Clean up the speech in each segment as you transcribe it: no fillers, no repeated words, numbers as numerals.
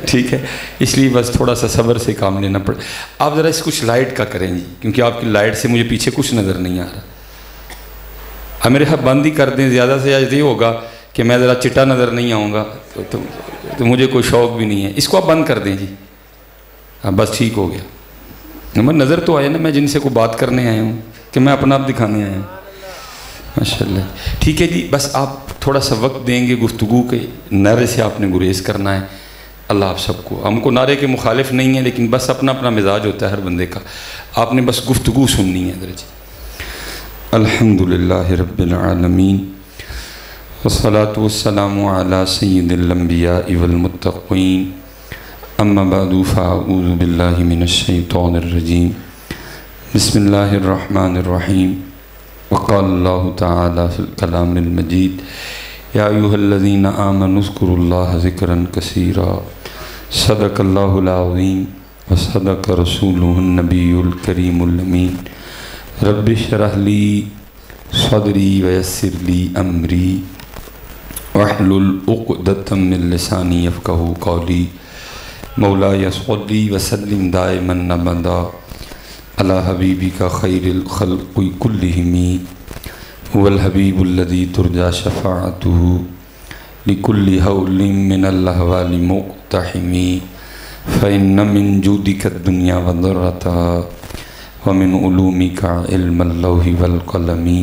ठीक है, इसलिए बस थोड़ा सा सब्र से काम लेना पड़े। आप ज़रा इस कुछ लाइट का करें जी, क्योंकि आपकी लाइट से मुझे पीछे कुछ नज़र नहीं आ रहा। अब मेरे हाथ बंद ही कर दें, ज़्यादा से ज़्यादा ये होगा कि मैं ज़रा चिट्टा नज़र नहीं आऊँगा तो मुझे कोई शौक़ भी नहीं है। इसको आप बंद कर दें जी। हाँ बस ठीक हो गया। नंबर नज़र तो आया ना, मैं जिनसे को बात करने आया हूँ कि मैं अपना आप दिखाने आया हूँ। माशाल्लाह। ठीक है जी, बस आप थोड़ा सा वक्त देंगे, गुफ्तगू के नारे से आपने गुरेज करना है। अल्लाह आप सबको, हमको नारे के मुखालिफ नहीं है, लेकिन बस अपना अपना मिजाज होता है हर बंदे का। आपने बस गुफ्तगू सुननी है इधर जी। अल्हम्दुलिल्लाहि रब्बिल आलमीन वस्सलातु वस्सलामु अला सय्यिदिल अंबियाइ वल मुत्तक़ीन अम्मा बअदु फ़अऊज़ु बिल्लाहि मिनश शैतानिर रजीम बिस्मिल्लाहिर रहमानिर रहीम वक़ालल्लाहु तआला फ़िल कलामिल मजीद या अय्युहल्लज़ीना आमनु ज़्कुरुल्लाह ज़िक्रन कसीरा सदक़ल्लाहुल अज़ीम व सदक़ रसूलुहुन नबियुल करीमुल अमीन रब्बि इश्रह ली सदरी व यस्सिर ली अमरी वहलुल उक़दतम मिन लिसानी यफ़क़हू क़ौली मौलाया सल्ली व सल्लिम दाइमन अबदा अला हबीबिका खैरिल खल्क़ि कुल्लिहिम वल हबीबुल्लज़ी तुरजा शफ़ाअतुहु लिकुल्लि हौलिन मिनल अहवालि मुक़्तहिमी फ़इन्न मिन जूदिका दुनिया व दर्रतहा व मिन उलूमिका इल्मल लौहि वल क़लमी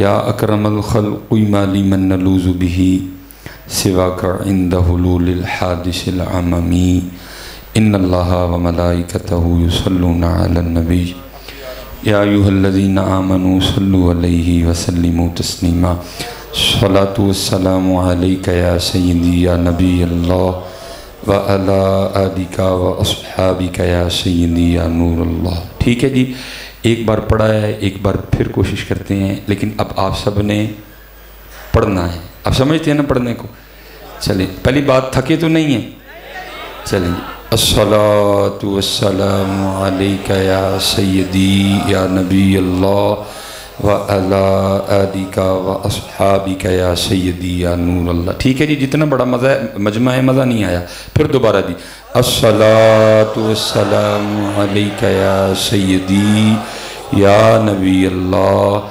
या अकरमल खल्क़ि मा लिमन नलूज़ु बिही सिवाका इंद हुलूलिल हादिसिल अममी इन्नल्लाहा व मलाइकतहु युसल्लूना अलन नबी या अय्युहल्लज़ीना आमनू सल्लु अलैहि व सल्लिमू तस्लीमा सलातु वस्सलामु अलैका या सय्यदी या नबी अल्लाह व अला आलिका व अस्हाबिका या सय्यदी या नूर अल्लाह। ठीक है जी, एक बार पढ़ा है, एक बार फिर कोशिश करते हैं, लेकिन अब आप सब ने पढ़ना है। आप समझते हैं ना पढ़ने को? चलिए, पहली बात थके तो नहीं है? चलिए, अस्सलातु वस्सलामु अलैका या सय्यदी या नबी अल्लाह व अला आलिका व अस्हाबिका या सय्यदी या नूर अल्लाह। ठीक है जी, जितना बड़ा मज़ा मजमा है, मज़ा नहीं आया। फिर दोबारा जी, अस्सलातु वस्सलामु अलैका या सय्यदी या नबी अल्लाह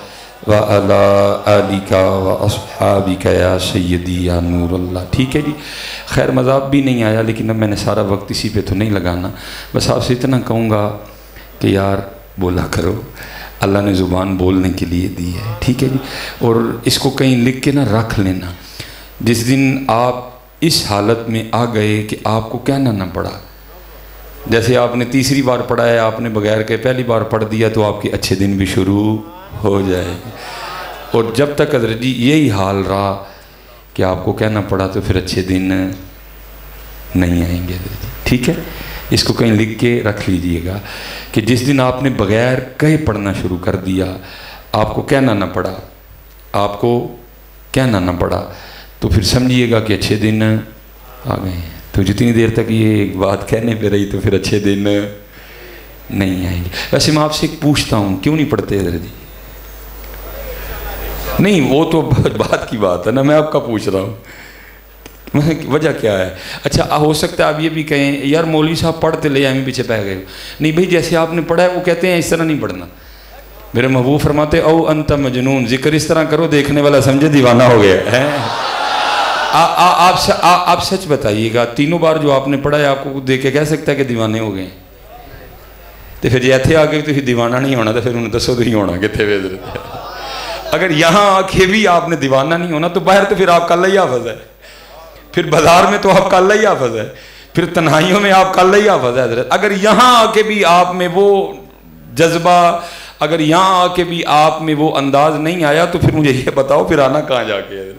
व अला आलिका व अस्हाबिका या सय्यदी या नूर अल्लाह। ठीक है जी, खैर मज़ाक भी नहीं आया, लेकिन अब मैंने सारा वक्त इसी पे तो नहीं लगाना। बस आपसे इतना कहूँगा कि यार बोला करो, अल्लाह ने ज़ुबान बोलने के लिए दी है। ठीक है जी, और इसको कहीं लिख के ना रख लेना। जिस दिन आप इस हालत में आ गए कि आपको कहना ना पड़ा, जैसे आपने तीसरी बार पढ़ा है, आपने बगैर के पहली बार पढ़ दिया, तो आपके अच्छे दिन भी शुरू हो जाएगी। और जब तक हज़रत जी यही हाल रहा कि आपको कहना पड़ा, तो फिर अच्छे दिन नहीं आएंगे। ठीक है, इसको कहीं लिख के रख लीजिएगा कि जिस दिन आपने बगैर कहे पढ़ना शुरू कर दिया, आपको कहना ना पड़ा, आपको कहना ना पड़ा, तो फिर समझिएगा कि अच्छे दिन आ गए हैं। तो जितनी देर तक ये एक बात कहने पे रही, तो फिर अच्छे दिन नहीं आएंगे। वैसे मैं आपसे एक पूछता हूँ, क्यों नहीं पढ़ते हज़रत जी? नहीं, वो तो बात की बात है ना, मैं आपका पूछ रहा हूँ वजह क्या है। अच्छा, हो सकता है आप ये भी कहें, यार मौलवी साहब पढ़ते ले आए, पीछे पै गए। नहीं भाई, जैसे आपने पढ़ा है वो कहते हैं इस तरह नहीं पढ़ना। मेरे महबूब फरमाते ओ अंत मजनून, जिक्र इस तरह करो देखने वाला समझे दीवाना हो गया है। आप सच बताइएगा, तीनों बार जो आपने पढ़ा है आपको देख के कह सकता है कि दीवाने हो गए? तो फिर जे इत्थे आके तुम दीवाना नहीं होना, तो फिर उन्हें दसो तुम होना कितने? अगर यहाँ आके भी आपने दीवाना नहीं होना, तो बाहर तो फिर आपका अल्लाह ही हाफ़िज़ है, फिर बाजार में तो आपका अल्लाह ही हाफ़िज़ है, फिर तन्हाइयों में आपका अल्लाह ही हाफ़िज़ है हज़रत। अगर यहाँ आके भी आप में वो जज्बा, अगर यहाँ आके भी आप में वो अंदाज नहीं आया, तो फिर मुझे ये बताओ फिर आना कहाँ जाके है?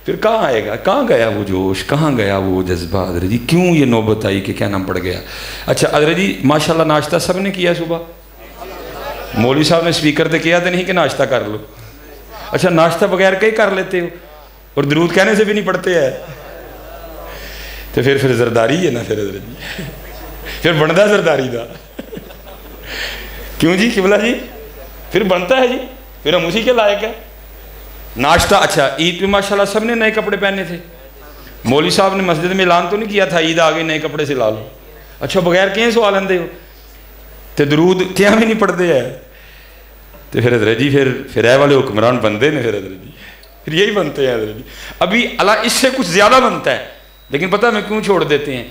फिर कहाँ आएगा? कहाँ गया वो जोश, कहाँ गया वो जज्बा? हज़रत जी क्यों ये नौबत आई कि कहना पड़ गया? अच्छा हज़रत जी माशाल्लाह नाश्ता सब ने किया सुबह? मौलवी साहब ने स्पीकर तो किया तो नहीं कि नाश्ता कर लो? अच्छा, नाश्ता बगैर कहीं कर लेते हो और दरूद कहने से भी नहीं पढ़ते हैं, तो फिर जरदारी है ना? फिर हज़रत जी फिर बनता जरदारी का क्यों जी किबला जी? फिर बनता है जी, फिर हम उसी के लायक है। नाश्ता, अच्छा ईद पे माशाल्लाह सब ने नए कपड़े पहने थे, मौलवी साहब ने मस्जिद में ऐलान तो नहीं किया था ईद आ गई नए कपड़े सिला लो? अच्छा बगैर किए सवाल आंदे हो तो दरूद क्या भी नहीं पढ़ते है। तो फिर हजरत जी फिर ए वाले हुक्मरान बनते हैं, फिर हजरत जी फिर यही बनते हैं हजरत जी। अभी अल्लाह इससे कुछ ज़्यादा बनता है, लेकिन पता मैं क्यों छोड़ देते हैं?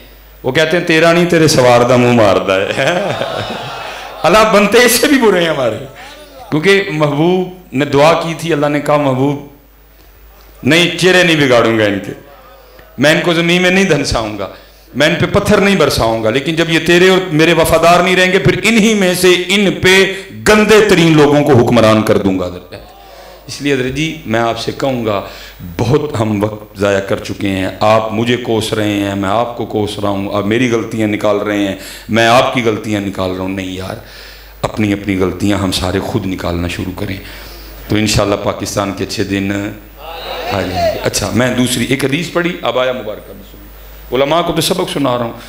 वो कहते हैं तेरा नहीं तेरे सवार दा मुँह मारदा है। अल्लाह बनते इससे भी बुरे हैं हमारे, क्योंकि महबूब ने दुआ की थी, अल्लाह ने कहा महबूब नहीं चेहरे नहीं बिगाड़ूंगा इनके, मैं इनको ज़मीन में नहीं धंसाऊंगा, मैं इन पे पत्थर नहीं बरसाऊंगा, लेकिन जब ये तेरे और मेरे वफादार नहीं रहेंगे फिर इन्हीं में से इन पे गंदे तरीन लोगों को हुक्मरान कर दूंगा। इसलिए हज़रत जी मैं आपसे कहूँगा, बहुत हम वक्त ज़ाया कर चुके हैं, आप मुझे कोस रहे हैं, मैं आपको कोस रहा हूँ, आप मेरी गलतियाँ निकाल रहे हैं, मैं आपकी गलतियाँ निकाल रहा हूँ। नहीं यार, अपनी अपनी गलतियाँ हम सारे खुद निकालना शुरू करें तो इंशाअल्लाह पाकिस्तान के अच्छे दिन आ जाएंगे। अच्छा मैं दूसरी एक हदीस पढ़ी, अब आया मुबारक में सुनी, उलमा को तो सबक सुना रहा हूँ।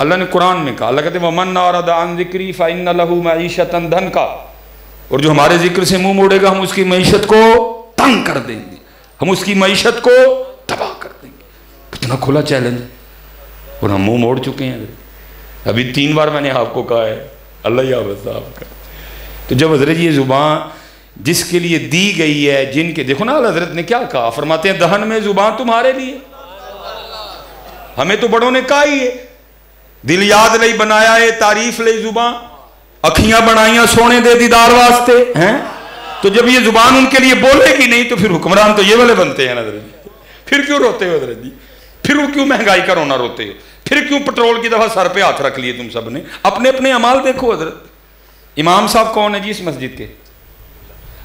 अल्लाह ने कुरान में कहा, अल्लाह कहते हैं वमन अरदा अन ज़िक्री फ़इन्न लहू मईशतन दनका, और जो हमारे जिक्र से मुंह मोड़ेगा हम उसकी मईशत को तंग कर देंगे, हम उसकी मईशत को तबाह कर देंगे। कितना खुला चैलेंज है, और हम मुंह मोड़ चुके हैं। अभी 3 बार मैंने आपको कहा है, अल्लाह या बस आपका। तो जब हजरत ये ज़ुबान जिसके लिए दी गई है, जिनके देखो ना हजरत ने क्या कहा, फरमाते हैं दहन में ज़ुबान तुम्हारे लिए, हमें तो बड़ों ने कहा ही है दिल याद नहीं बनाया है तारीफ ले ज़ुबान, अखियां बनाइया सोने दे दीदार वास्ते हैं। तो जब ये ज़ुबान उनके लिए बोलेगी नहीं तो फिर हुक्मरान तो ये वाले बनते हैं ना हजरत जी। फिर क्यों रोते हो हजरत जी? फिर क्यों महंगाई का रोना रोते हो? फिर क्यों पेट्रोल की दफा सर पे हाथ रख लिए तुम सब ने? अपने अपने अमाल देखो हजरत। इमाम साहब कौन है जी इस मस्जिद के?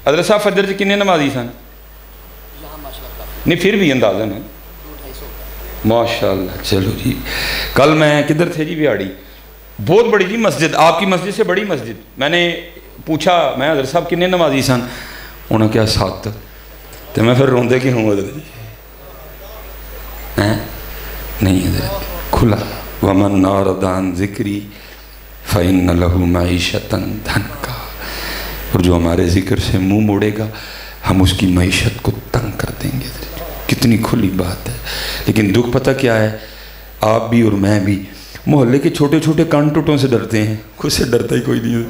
हजरत साहब फजर जी किन्ने नमाजी सन? नहीं फिर भी अंदाजा है माशाल्लाह। चलो जी, कल मैं किधर थे जी? बिहाड़ी, बहुत बड़ी जी मस्जिद, आपकी मस्जिद से बड़ी मस्जिद। मैंने पूछा मैं हजरत साहब किन्ने नमाजी सन? उन्होंने क्या 7। तो मैं फिर रोंदे कि हूँ हजरत जी हैं? नहीं हजरत, खुला वमन अरदा अन ज़िक्री फ़इन्न लहू मईशतन दनका, और जो हमारे जिक्र से मुंह मोड़ेगा हम उसकी मईशत को तंग कर देंगे। कितनी खुली बात है। लेकिन दुख पता क्या है, आप भी और मैं भी मोहल्ले के छोटे छोटे कान टूटों से डरते हैं, खुद से डरता ही कोई नहीं,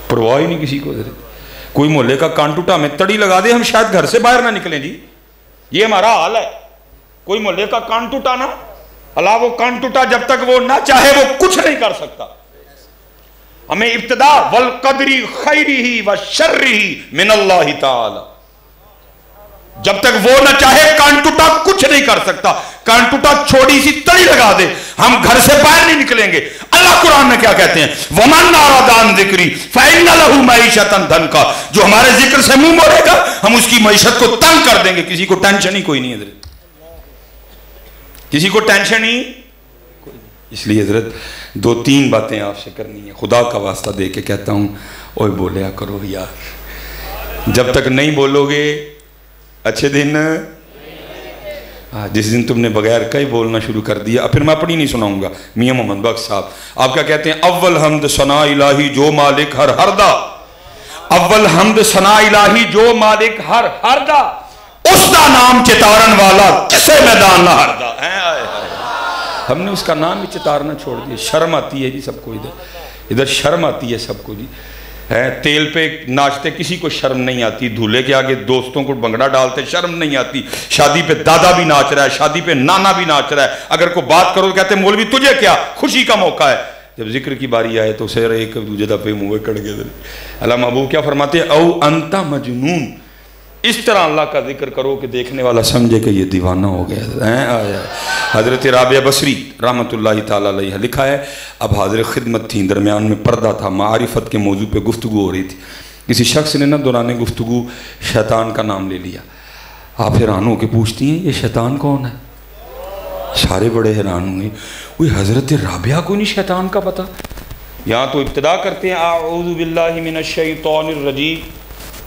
परवाह ही नहीं किसी को। कोई मोहल्ले का कान टूटा हमें तड़ी लगा दे, हम शायद घर से बाहर ना निकलें जी, ये हमारा हाल है। कोई मोहल्ले का कान टूटा ना, अल्लाह वो कान टूटा जब तक वो ना चाहे वो कुछ नहीं कर सकता। हमें इब्तिदा वल कदरी खैरिही व शर्रिही मिनल्लाहि ताला, जब तक वो न चाहे कान टूटा कुछ नहीं कर सकता। कान टूटा छोटी सी तड़ी लगा दे, हम घर से बाहर नहीं निकलेंगे। अल्लाह कुरान में क्या कहते हैं? वमन अरदा अन ज़िक्री फ़इन्न लहू मईशतन दनका, जो हमारे जिक्र से मुंह मोड़ेगा हम उसकी मईशत को तंग कर देंगे। किसी को टेंशन ही कोई नहीं है, किसी को टेंशन ही कोई नहीं। इसलिए हजरत 2-3 बातें आपसे करनी है, खुदा का वास्ता दे के कहता हूं, ओए बोलिया करो यार। जब तक नहीं बोलोगे अच्छे दिन, जिस दिन तुमने बगैर कई बोलना शुरू कर दिया, फिर मैं अपनी नहीं सुनाऊंगा। मियां मोहम्मद बख्श साहब आप क्या कहते हैं? अव्वल हमद सना इलाही जो मालिक हर हरदा, अव्वल हमद सना इलाही जो मालिक हर हरदा, उसका नाम चितारन वाला किसे मैदान ना हरदा। हमने उसका नाम ही चितारना छोड़ दिया। शर्म आती है जी सबको, इधर शर्म आती है सबको जी। है तेल पे नाचते किसी को शर्म नहीं आती, दूल्हे के आगे दोस्तों को भंगड़ा डालते शर्म नहीं आती, शादी पे दादा भी नाच रहा है, शादी पे नाना भी नाच रहा है। अगर कोई बात करो तो कहते हैं मौलवी तुझे क्या, खुशी का मौका है। जब जिक्र की बारी आए तो शेर एक दूजे दफे मुँह कट गए। अल्लाह महबूब क्या फरमाते हैं? औ अंता मजनून, इस तरह अल्लाह का जिक्र करो कि देखने वाला समझे कि ये दीवाना हो गया। हज़रत राबिया बसरी रहमतुल्लाहि ताला अलैहा लिखा है, अब हाज़िर खिदमत थी, दरमियान में पर्दा था, मारिफत के मौजू पे गुफ्तगू हो रही थी। किसी शख्स ने ना दौरान गुफ्तगू शैतान का नाम ले लिया। आप हैरान हो के पूछती हैं ये शैतान कौन है? सारे बड़े हैरान हुए, कोई हज़रत राबिया को नहीं शैतान का पता। यहाँ तो इब्तिदा करते हैं आऊज़ु बिल्लाहि मिनश शैतानिर रजीम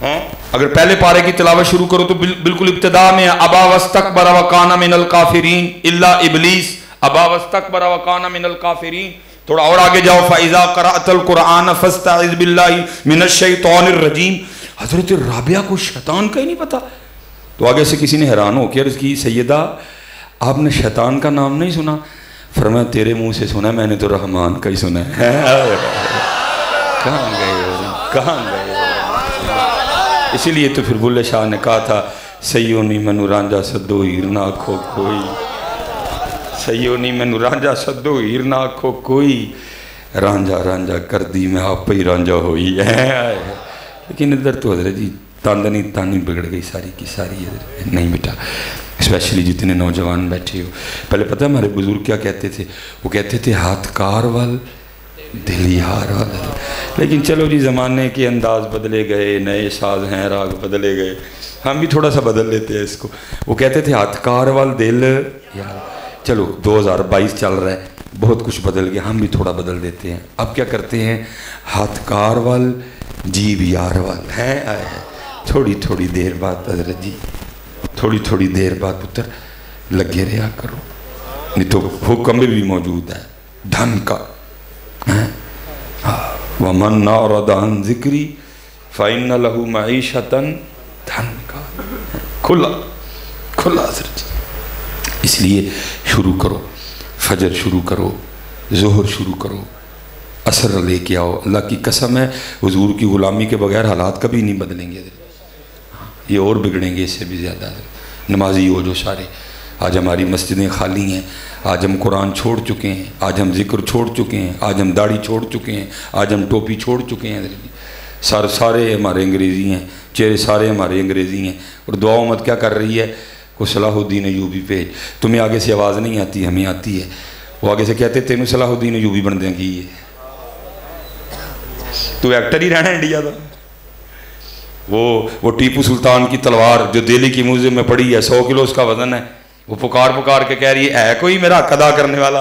हैं। अगर पहले पारे की तिलावत शुरू करो तो बिल्कुल इब्तिदा में अबा वस्तकबर व काना मिनल काफिरीन इल्ला इब्लीस, अबा वस्तकबर व काना मिनल काफिरीन। थोड़ा और आगे जाओ, फ़इज़ा क़रअतल क़ुरआन फ़स्तइज़ बिल्लाहि मिनश शैतानिर रजीम। हज़रत राबिया को शैतान का ही नहीं पता। तो आगे से किसी ने हैरान हो के अर्ज़ की, सैयदा आपने शैतान का नाम नहीं सुना? फरमाया तेरे मुंह से सुना, मैंने तो रहमान का ही सुना है। कहाँ गए हो, कहाँ गए हो? इसीलिए तो फिर बुल्ले शाह ने कहा था, सईयो नहीं मैनू रांझा सदो हीर ना आखो कोई, सईयो नहीं मैनू रांझा सदो हीर ना आखो कोई, रांझा रांझा कर दी मैं आप ही रांझा होई है। लेकिन इधर तो हजरत जी तांदनी तानी बिगड़ गई सारी की सारी। नहीं बेटा, स्पेशली जितने नौजवान बैठे हो, पहले पता है हमारे बुजुर्ग क्या कहते थे? वो कहते थे हाथ कार वाल दिल यार वाल। लेकिन चलो जी, ज़माने के अंदाज बदले गए, नए साज हैं, राग बदले गए, हम भी थोड़ा सा बदल लेते हैं इसको। वो कहते थे हाथ कार वाल दिल यार। चलो 2022 चल रहा है, बहुत कुछ बदल गया, हम भी थोड़ा बदल देते हैं। अब क्या करते हैं? हाथ कार वाल जीव यार वाल है। थोड़ी थोड़ी देर बाद हजरत जी, थोड़ी थोड़ी देर बाद पुत्र लगे रहा करो, नहीं तो हुक्म भी मौजूद है धन का। वमन नारदान जिक्री फ़इन्न लहू मईशतन, धन का खुला खुला हजरत जी। इसलिए शुरू करो, फजर शुरू करो, जोहर शुरू करो, असर लेके आओ। अल्लाह की कसम है, हुजूर की ग़ुलामी के बगैर हालात कभी नहीं बदलेंगे, ये और बिगड़ेंगे इससे भी ज़्यादा। नमाजी हो जो सारे, आज हमारी मस्जिदें खाली हैं, आज हम कुरान छोड़ चुके हैं, आज हम जिक्र छोड़ चुके हैं, आज हम दाढ़ी छोड़ चुके हैं, आज हम टोपी छोड़ चुके हैं। सारे हमारे अंग्रेज़ी हैं, चेहरे सारे हमारे अंग्रेज़ी हैं। और दुआ उम्मत क्या कर रही है? को सलाहुद्दीन अयूबी भेज। तुम्हें आगे से आवाज़ नहीं आती, हमें आती है। वो आगे से कहते तेनू सलाहुद्दीन अयूबी बन देंगी, ये तू एक्टर ही रहना इंडिया का। वो टीपू सुल्तान की तलवार जो दिल्ली की म्यूजियम में पड़ी है, 100 किलो उसका वजन है, वो पुकार पुकार के कह रही है कोई मेरा हक अदा करने वाला।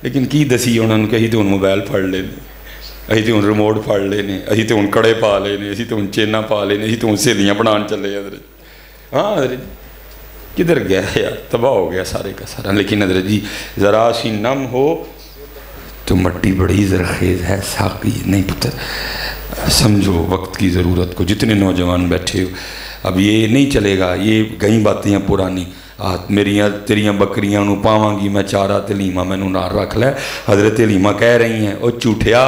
लेकिन की दसी उन्होंने कही तो मोबाइल फड़ लेने, अं तो हूँ रिमोट फड़ लेने, अं तो हूँ कड़े पा लेने, अं तो हूँ चेना पा लेने, अं तो हूँ सहेलियाँ बनाने चले। हजरत हाँ हजरत किधर गया यार, तबाह हो गया सारे का सारा। लेकिन हजरत जी ज़रा सी नम हो तो मट्टी बड़ी ज़रखेज़ है, साकी नहीं पुत्र, समझो वक्त की ज़रूरत को। जितने नौजवान बैठे हो, अब ये नहीं चलेगा, ये गई बातें पुरानी। मेरिया तेरिया बकरियां नू पावांगी मैं चारा, ते लीमा मैनू नाल रख लै। हजरत लीमा कह रही हैं वो झूठिया,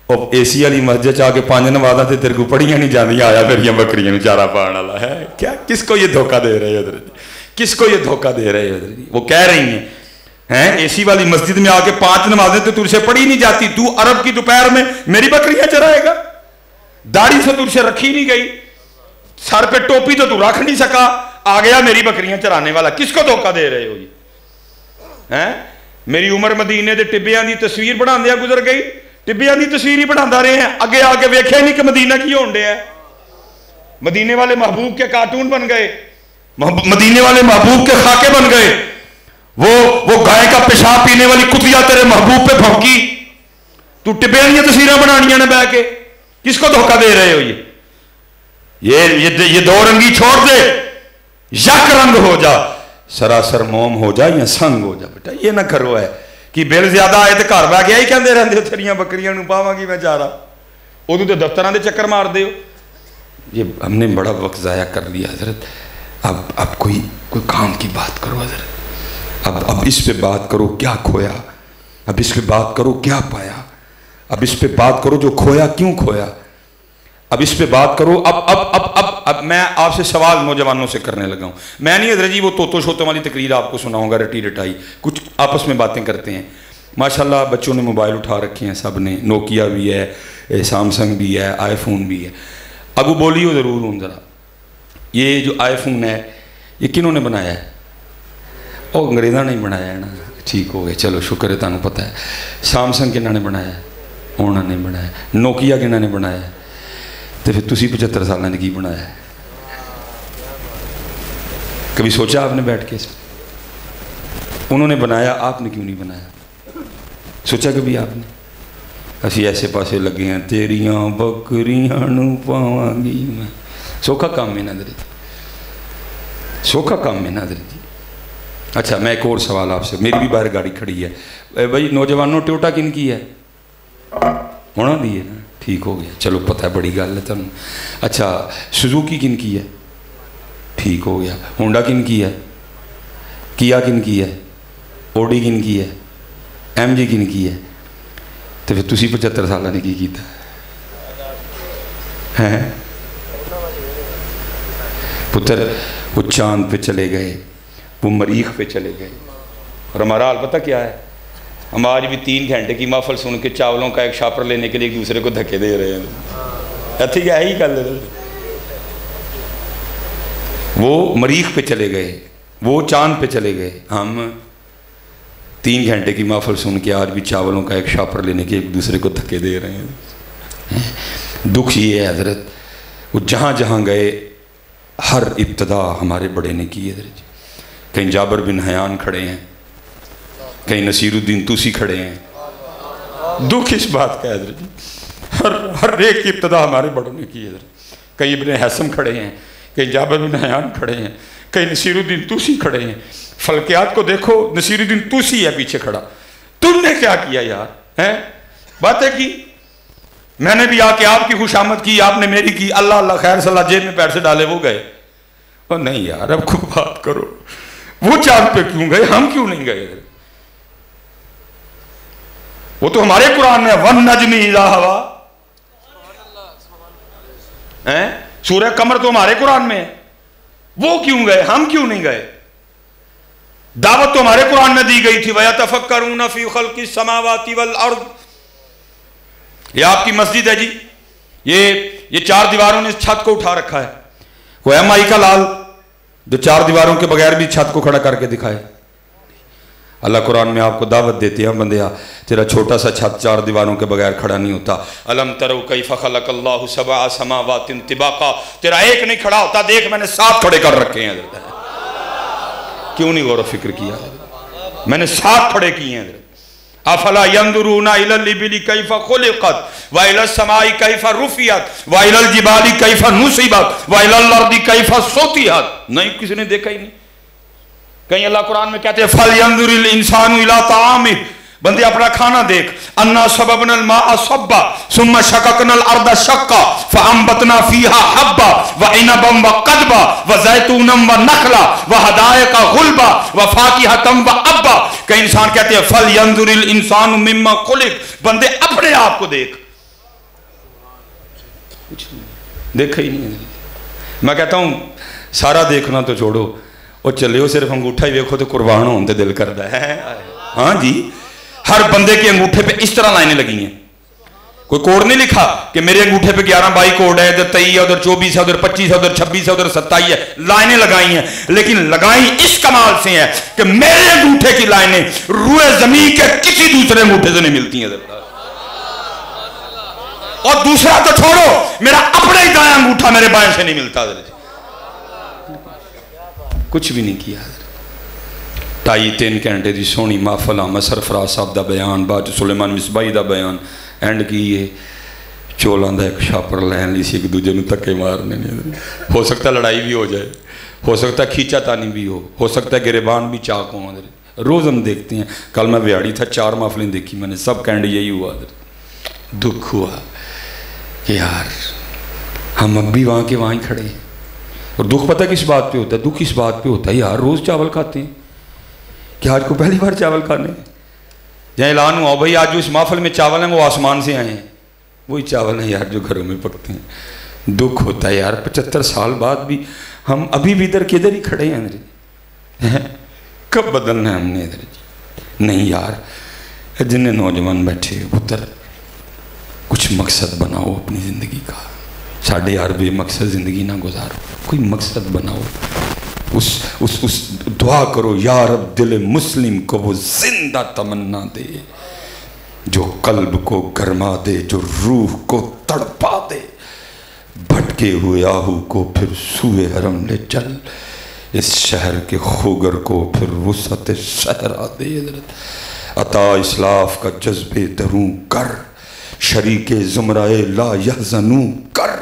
और एसी वाली मस्जिद च आके 5 नमाज़ां ते तेरे को पढ़िया नहीं जाती, आया मेरिया बकरियां नू चारा पाने वाला है क्या? किसको ये धोखा दे रहे हो हजरत जी, किसको ये धोखा दे रहे हो हजरत जी? वो कह रही हैं एसी वाली मस्जिद में आके 5 नमाजें तो तुझसे पढ़ी नहीं जाती, तू अरब की दोपहर में मेरी बकरियां चराएगा। दाढ़ी से तुझसे रखी नहीं गई, सर पे टोपी तो तू रख नहीं सका, आ गया मेरी बकरियां चराने वाला। किसको धोखा दे रहे हो ये? हैं मेरी उम्र मदीने के टिब्बियां की तस्वीर बनांदे गुजर गई, टिब्बियां की तस्वीर ही बनाता रहे हैं, अगे आके वेख्या नहीं कि मदीना की होने दिया। मदीने वाले महबूब के कार्टून बन गए, मदीने वाले महबूब के खाके बन गए। वो गाय का पेशाब पीने वाली कुतिया तेरे महबूब पे भौंकी, तू टिब्बियां की तस्वीरें बनानिया ने बह के। किसको धोखा दे रहे हो? ये 2 रंगी छोड़ दे, यक रंग हो जा, सरासर मोम हो जा या संग हो जा। बेटा ये ना करो है कि बिल ज्यादा आए तो घर बह गया ही कहते रहते हो तेरिया बकरियां नू पावांगी मैं चारा, उदों तो दफ्तरां दे चक्कर मारदे हो। ये हमने बड़ा वक्त ज़ाया कर लिया हजरत। अब कोई काम की बात करो हजरत। अब इस पे बात करो क्या खोया, अब इस पे बात करो क्या पाया, अब इस पे बात करो जो खोया क्यों खोया, अब इस पे बात करो। अब मैं आपसे सवाल नौजवानों से करने लगा हूँ। मैं नहीं हजरत जी वो तोतो शोतों वाली तकरीर आपको सुनाऊंगा रटी रटाई, कुछ आपस में बातें करते हैं। माशाल्लाह बच्चों ने मोबाइल उठा रखे हैं, सब ने, नोकिया भी है, सैमसंग भी है, आईफोन भी है। अगू बोलियो ज़रूर हूँ ज़रा, ये जो आईफोन है ये किन्होंने बनाया है? वो अंग्रेज़ों ने बनाया है ना, ठीक हो गए, चलो शुक्र है, तुहानू पता है। सैमसंग किन्होंने बनाया? उन्होंने बनाया। नोकिया किन्होंने बनाया? तो फिर तुसी 75 साल की बनाया? कभी सोचा आपने बैठ के? उन्होंने बनाया, आपने क्यों नहीं बनाया? सोचा कभी आपने? असी ऐसे पासे लगे हैं, तेरियां बकरियां नू पावांगी मैं। सौखा काम है ना दरी, सौखा काम है ना दरी जी। अच्छा मैं एक और सवाल आपसे, मेरी भी बाहर गाड़ी खड़ी है भाई, नौजवानों टोयोटा किन की है? होना दी है ना, ठीक हो गया, चलो पता है, बड़ी गल है तुम। अच्छा सुजुकी किन की है? ठीक हो गया। होंडा किन की है? किया किन की है, ओडी किन की है, एम जी किन की है, तो फिर तुसी 75 साल ने की किया है? पुत्र वो चांद पे चले गए, वो मरीख पे चले गए, और हमारा हाल पता क्या है? हम आज भी 3 घंटे की महफल सुन के चावलों का एक शापर लेने के लिए एक दूसरे को धक्के दे रहे हैं। ठीक है, यही कर ले। वो मरीख पे चले गए, वो चांद पे चले गए, हम 3 घंटे की महफल सुन के आज भी चावलों का एक शापर लेने के एक दूसरे को धक्के दे रहे हैं। दुख ये है हजरत, वो जहाँ जहाँ गए हर इब्तदा हमारे बड़े ने की है हजरत जी। कहीं जाबर बिन हयान खड़े हैं, कहीं नसीरुद्दीन तुसी खड़े हैं। दुख इस बात का है हजरत जी, हर एक की इब्तदा हमारे बड़ों ने की है हजरत। कहीं इब्ने हैसम खड़े हैं, कहीं जाबर बिन हयान खड़े हैं, कहीं नसीरुद्दीन तुसी खड़े हैं। फलकियात को देखो, नसीरुद्दीन तुसी है पीछे खड़ा। तुमने क्या किया यार, हैं? बातें की, मैंने भी आके आपकी खुशामद की, आपने मेरी की, अल्लाह अल्लाह खैर सलाह, जेब में पैर से डाले वो गए। और नहीं यार, अब खूब बात करो, वो चांद पे क्यों गए, हम क्यों नहीं गए? वो तो हमारे कुरान में वन नजमी इज़ा हवा है, सूरह कमर तो हमारे कुरान में है। वो क्यों गए, हम क्यों नहीं गए? दावत तो हमारे कुरान में दी गई थी, वयतफक्करूना फी खल्किस समावाति वल अर्द। ये आपकी मस्जिद है जी, ये 4 दीवारों ने छत को उठा रखा है। कोई एमआई का लाल जो 4 दीवारों के बगैर भी छत को खड़ा करके दिखाए। अल्लाह कुरान में आपको दावत देती है, बंदिया तेरा छोटा सा छत 4 दीवारों के बगैर खड़ा नहीं होता। अलम तरौ कैफ़ खलक़ल्लाहु सबअ समावातिन तिबाका, तेरा एक नहीं खड़ा होता, देख मैंने 7 खड़े कर रखे हैं। क्यों नहीं गौर फिक्र किया? मैंने 7 खड़े किए हैं। अफला यंजुरूना इलल इबिली कैफ़ खुलिक़त व इलल समाई कैफ़ रुफ़ियत व इलल जिबाली कैफ़ नुसिबत व इलल अर्दि कैफ़ सुतिहत। नहीं, किसी ने देखा ही नहीं। कहीं अल्लाह कुरान में कहते हैं फल यंजुरिल इंसानु इला ताअमिह, बंदे अपना खाना देख। अन्ना सबबनल माअ सब्बा सुम्मा शक़क़नल अर्द शक़्क़ा फ़अंबतना फ़ीहा हब्बा व इनबम व क़दबा व ज़ैतूनम व नख़ला व हदायका गुलबा व फ़ाकिहतम व अब्बा। कई इंसान कहते हैं फल यंजुरिल इंसानु मिम्मा खुलिक़, बंदे अपने आप को देख। कुछ देखा ही नहीं। मैं कहता हूं सारा देखना तो छोड़ो, और चले हो सिर्फ अंगूठा ही देखो तो कुर्बान होने ते दिल करता है। हाँ जी, हर बंदे के अंगूठे पे इस तरह लाइनें लगी हैं। कोई कोड नहीं लिखा कि मेरे अंगूठे पे 11-22 कोड है, इधर 23 है, उधर 24 है, उधर 25 है, उधर 26 है, उधर 27 है। लाइनें लगाई हैं, लेकिन लगाई इस कमाल से है कि मेरे अंगूठे की लाइनें रूए जमीन के किसी दूसरे अंगूठे से नहीं मिलती हैं। और दूसरा तो छोड़ो, मेरा अपना ही दायां अंगूठा मेरे बाएं से नहीं मिलता। कुछ भी नहीं किया। 2.5-3 घंटे की सोहनी महफल, मैं सरफराज साहब का बयान, बाद सुलेमान मिसबाही का बयान, एंड की ये चोलों का एक छापर लैन ली सी, एक दूजे को धक्के मारने ने। हो सकता लड़ाई भी हो जाए, हो सकता खींचातानी भी हो सकता है गिरेबान भी चाक हो। रोज़ हम देखते हैं। कल मैं बिहाड़ी था, 4 महफलें देखी मैंने, सब कैंड यही हुआ। दुख हुआ कि यार हम अब भी वहाँ के वहाँ ही खड़े हैं। और दुख पता किस बात पे होता है? दुख इस बात पे होता है यार, रोज़ चावल खाते हैं, क्या आज को पहली बार चावल खाने? जहाँ ऐलान हुआ भाई आज जो इस महफल में चावल हैं वो आसमान से आए हैं, वही चावल हैं यार जो घरों में पकते हैं। दुख होता है यार, 75 साल बाद भी हम अभी भी इधर किधर ही खड़े हैं। कब बदलना है हमने इधर? नहीं यार, जिन्हें नौजवान बैठे पुत्र, कुछ मकसद बनाओ अपनी ज़िंदगी का। साढ़े यार बेमकसद ज़िंदगी ना गुजारो, कोई मकसद बनाओ। उस दुआ करो, या रब दिल मुस्लिम को वो जिंदा तमन्ना दे, जो कल्ब को गरमा दे, जो रूह को तड़पा दे, भटके हुए आहू को फिर सूए हरम ले चल, इस शहर के खुगर को फिर वुसअत सहरा दे। अता इस्लाफ का जज्बे दरूं कर, शरीके जुमराए ला यहज़नू कर,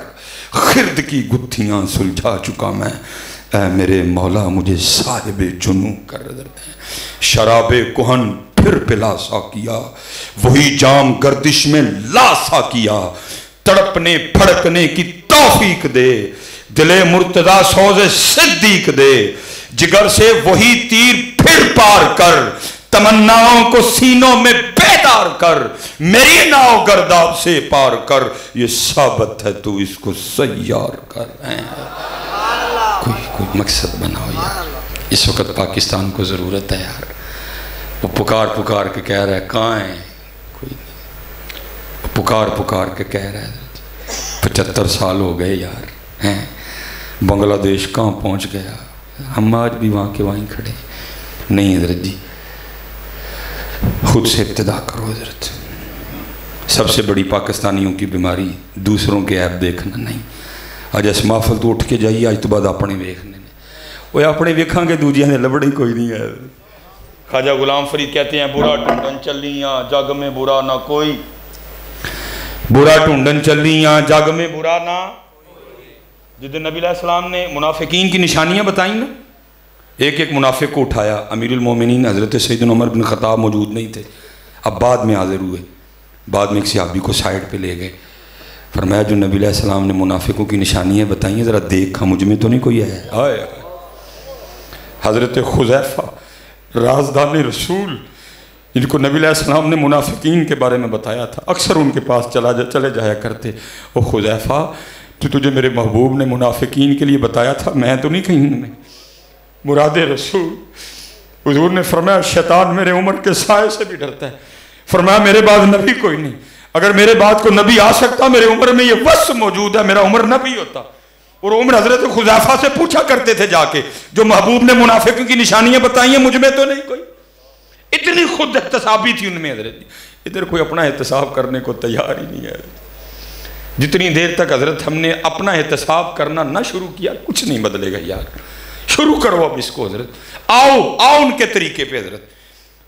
खिर्द की गुत्थियाँ सुलझा चुका मैं, ऐ मेरे मौला मुझे साहिबे जुनू कर। शराबे कुहन फिर पिला सा किया, वही जाम गर्दिश में ला सा किया, तड़पने फड़कने की तौफीक दे, दिले मुर्तदा सौज़े सिद्दीक दे, जिगर से वही तीर फिर पार कर, तमन्नाओं को सीनों में बेदार कर, मेरी नाव गर्दाब से पार कर, ये साबत है तू इसको सैयार कर। कोई मकसद बनाओ यार। इस वक्त पाकिस्तान को ज़रूरत है यार। वो पुकार पुकार के कह रहा है कहाँ है, कोई नहीं। पुकार पुकार के कह रहा है 75 साल हो गए यार हैं, बांग्लादेश कहाँ पहुँच गया, हम आज भी वहाँ के वहीं खड़े। नहीं हजरत जी, खुद से इब्तिदा करो हजरत। सबसे बड़ी पाकिस्तानियों की बीमारी दूसरों के ऐप देखना नहीं। अज इस महफल तो उठ के जाइए, अज तो बाद अपने वेखने ने। वो अपने वेखांगे दूजिया ने लबड़ी कोई नहीं है। ख्वाजा गुलाम फरीद कहते हैं बुरा ढूंढन चलियाँ जग में बुरा ना कोई, बुरा ढूंढन चलियाँ जग में बुरा ना। जिस नबी अलैहिस्सलाम ने मुनाफिकीन की निशानियाँ बताई ना, एक एक मुनाफिक को उठाया। अमीरुल मोमिनीन हज़रत सैयदना उमर बिन ख़त्ताब मौजूद नहीं थे, अब बाद में हाजिर हुए। बाद में एक सहाबी को साइड पे ले गए, फरमाया जो नबी अलैहिस्सलाम ने मुनाफिकों की निशानियाँ बताई हैं ज़रा देखा, मुझ में तो नहीं कोई है। आए हज़रत खुज़ैफ़ा राज़दान रसूल, जिनको नबी अलैहिस्सलाम ने मुनाफिकीन के बारे में बताया था, अक्सर उनके पास चले जाया करते। ओ खुज़ैफ़ा, तो तुझे मेरे महबूब ने मुनाफिकीन के लिए बताया था, मैं तो नहीं कहीं उनमें। मुराद रसूल, हुजूर ने फरमाया शैतान मेरे उमर के साए से भी डरता है। फरमाया मेरे बाद नबी कोई नहीं, अगर मेरे बाद को नबी आ सकता, मेरे उम्र में ये वस मौजूद है, मेरा उम्र नबी होता। और उम्र हजरत खुज़ैफ़ा से पूछा करते थे जाके, जो महबूब ने मुनाफिकों की निशानियां बताई हैं मुझ में तो नहीं कोई। इतनी खुद एहतसाबी थी उनमें हजरत। इधर कोई अपना एहतसाब करने को तैयार ही नहीं है। जितनी देर तक हजरत हमने अपना एहतसाब करना ना शुरू किया, कुछ नहीं बदलेगा यार। शुरू करो अब इसको हजरत। आओ उनके तरीके पे हजरत,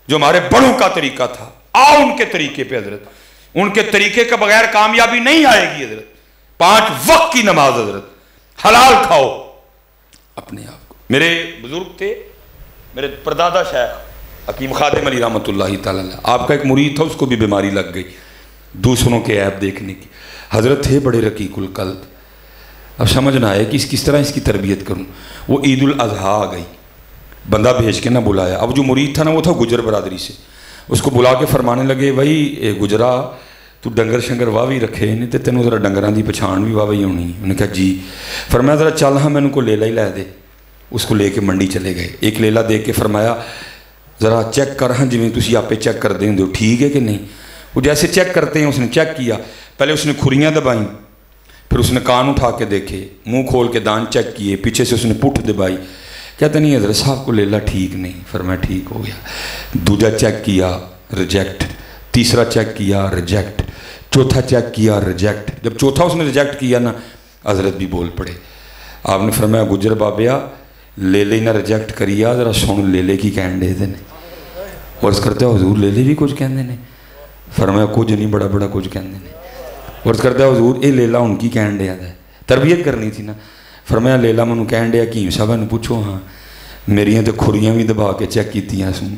जो हमारे बड़ों का तरीका था, आओ उनके तरीके पे हजरत। उनके तरीके के बगैर कामयाबी नहीं आएगी हजरत। 5 वक्त की नमाज हजरत, हलाल खाओ अपने आप को। मेरे बुजुर्ग थे, मेरे परदादा शेख हकीम खादिम अली रहमतुल्लाहि तआला, आपका एक मुरीद था, उसको भी बीमारी लग गई दूसरों के ऐप देखने की। हजरत थे बड़े रकीकुल कल्ब। अब समझ ना आया कि किस तरह इसकी तरबियत करूं। वो ईद उल अज़हा आ गई, बंदा भेज के ना बुलाया। अब जो मुरीद था ना, वो था गुजर बरादरी से, उसको बुला के फरमाने लगे, भाई गुजरा तू डंगर शंगर वाह भी रखे नहीं तो तेनों जरा डंगरां की पछाण भी वाह ही होनी। उन्हें कहा जी। फरमाया जरा चल हाँ मैंने को लेला ही लै दे। उसको लेके मंडी चले गए। एक लेला दे के फरमाया ज़रा चेक कर हाँ, जिमें तुम आपे चेक करते होंगे हो ठीक है कि नहीं। वो जैसे चेक करते हैं उसने चेक किया, पहले उसने खुरियाँ दबाई, फिर उसने कान उठा के देखे, मुंह खोल के दान चेक किए, पीछे से उसने पुठ दबाई। कहते नहीं हज़रत साहब को लेला ठीक नहीं। फरमाया ठीक हो गया। दूजा चेक किया रिजेक्ट, तीसरा चेक किया रिजेक्ट, चौथा चेक किया रिजेक्ट। जब चौथा उसने रिजेक्ट किया ना, हज़रत भी बोल पड़े। आपने फरमाया गुजर बाबिया लेले ना रिजेक्ट करिया, जरा सुन लेले की कहन दे देने। और करते हजूर लेले भी कुछ कहते हैं। फरमाया कुछ नहीं, बड़ा बड़ा कुछ कहते हैं। और करता हजूर ये लेला उनकी कहन दिया है, तरबियत करनी थी ना। फरमाया लेला मैनू कहन दिया हकीम साहब ने पूछो हाँ, मेरिया तो खुरियाँ भी दबा के चेक कीतियां सूँ,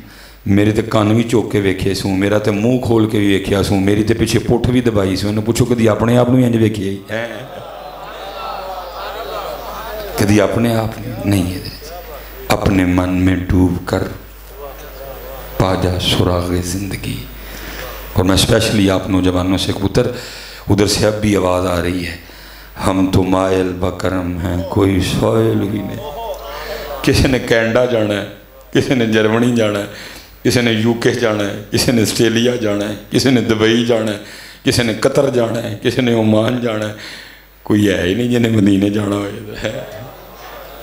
मेरे तो कान भी चुक के वेखे सूँ, मेरा तो मुँह खोल के भी वेख्या सूँ, मेरी तो पिछे पुठ भी दबाई सूँ। इन्हें पूछो कभी अपने आप में इंज वेखिया ही कभी अपने आप नहीं है। अपने मन में डूब कर पाजा सुराग ज़िंदगी। और मैं स्पेशली आप नौजवानों से उधर से अब भी आवाज़ आ रही है, हम तो मायल बकरम हैं कोई सोयल ही नहीं। किसी ने कैनेडा जाना है, किसी ने जर्मनी जाना है, किसी ने यूके जाना है, किसी ने ऑस्ट्रेलिया जाना है, किसी ने दुबई जाना है, किसी ने कतर जाना है, किसी ने ओमान जाना है, कोई है ही नहीं जिन्हें मदीने जाना है।